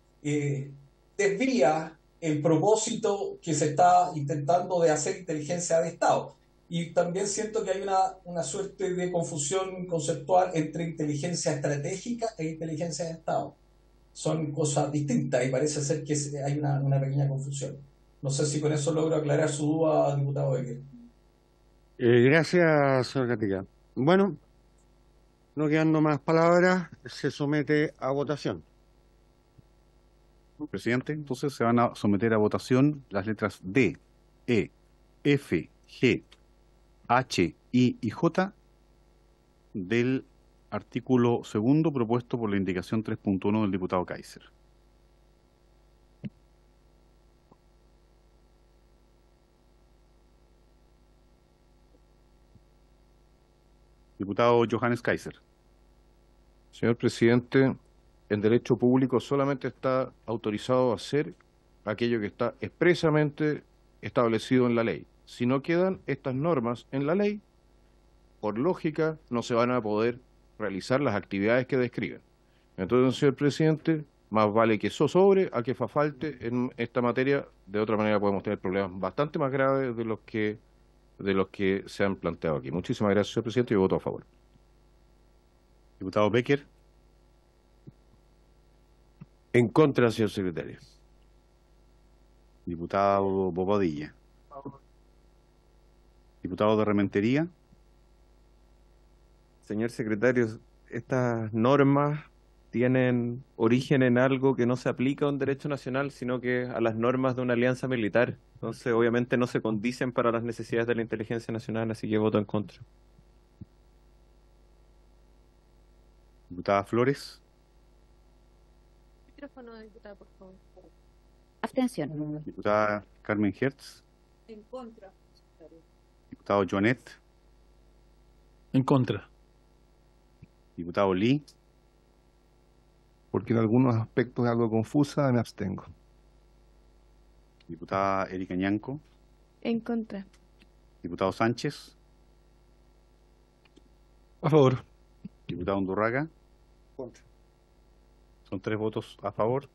desvía el propósito que se está intentando de hacer inteligencia de Estado. Y también siento que hay una suerte de confusión conceptual entre inteligencia estratégica e inteligencia de Estado. Son cosas distintas y parece ser que hay una pequeña confusión. No sé si con eso logro aclarar su duda, diputado Becker. Gracias, señor Gatica. Bueno, no quedando más palabras, se somete a votación. Presidente, entonces se van a someter a votación las letras D, E, F, G, H, I y J del artículo segundo propuesto por la indicación 3.1 del diputado Kaiser. Diputado Johannes Kaiser. Señor presidente, el derecho público solamente está autorizado a hacer aquello que está expresamente establecido en la ley. Si no quedan estas normas en la ley, por lógica no se van a poder realizar las actividades que describen. Entonces, señor presidente, más vale que eso sobre a que falte en esta materia. De otra manera podemos tener problemas bastante más graves de los que se han planteado aquí. Muchísimas gracias, señor presidente, y voto a favor. Diputado Becker. En contra, señor secretario. Diputado Bobadilla. Diputado de Rementería. Señor secretario, estas normas tienen origen en algo que no se aplica a un derecho nacional, sino que a las normas de una alianza militar. Entonces, obviamente no se condicen para las necesidades de la inteligencia nacional, así que voto en contra. Diputada Flores. Micrófono de diputada, por favor. Abstención. Diputada Carmen Hertz. En contra. Diputado Joanet. En contra. Diputado Lee. Porque en algunos aspectos es algo confusa, me abstengo. Diputada Erika Ñanco. En contra. Diputado Sánchez. A favor. Diputado Undurraga. Contra. Son 3 votos a favor,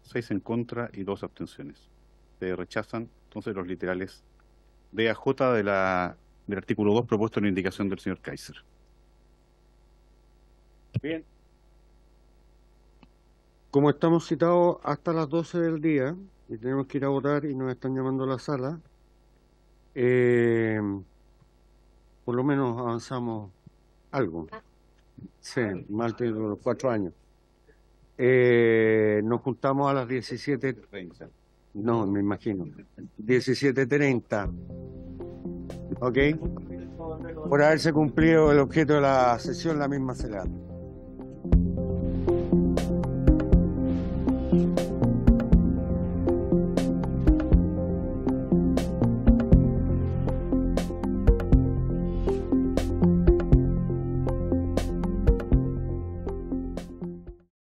6 en contra y 2 abstenciones. Se rechazan entonces los literales D a J del artículo 2 propuesto en la indicación del señor Kaiser. Bien. Como estamos citados hasta las 12 del día y tenemos que ir a votar y nos están llamando a la sala, por lo menos avanzamos algo. Sí, más de los 4 años. Nos juntamos a las 17:30. No, me imagino. 17:30. ¿Ok? Por haberse cumplido el objeto de la sesión, la misma se le da.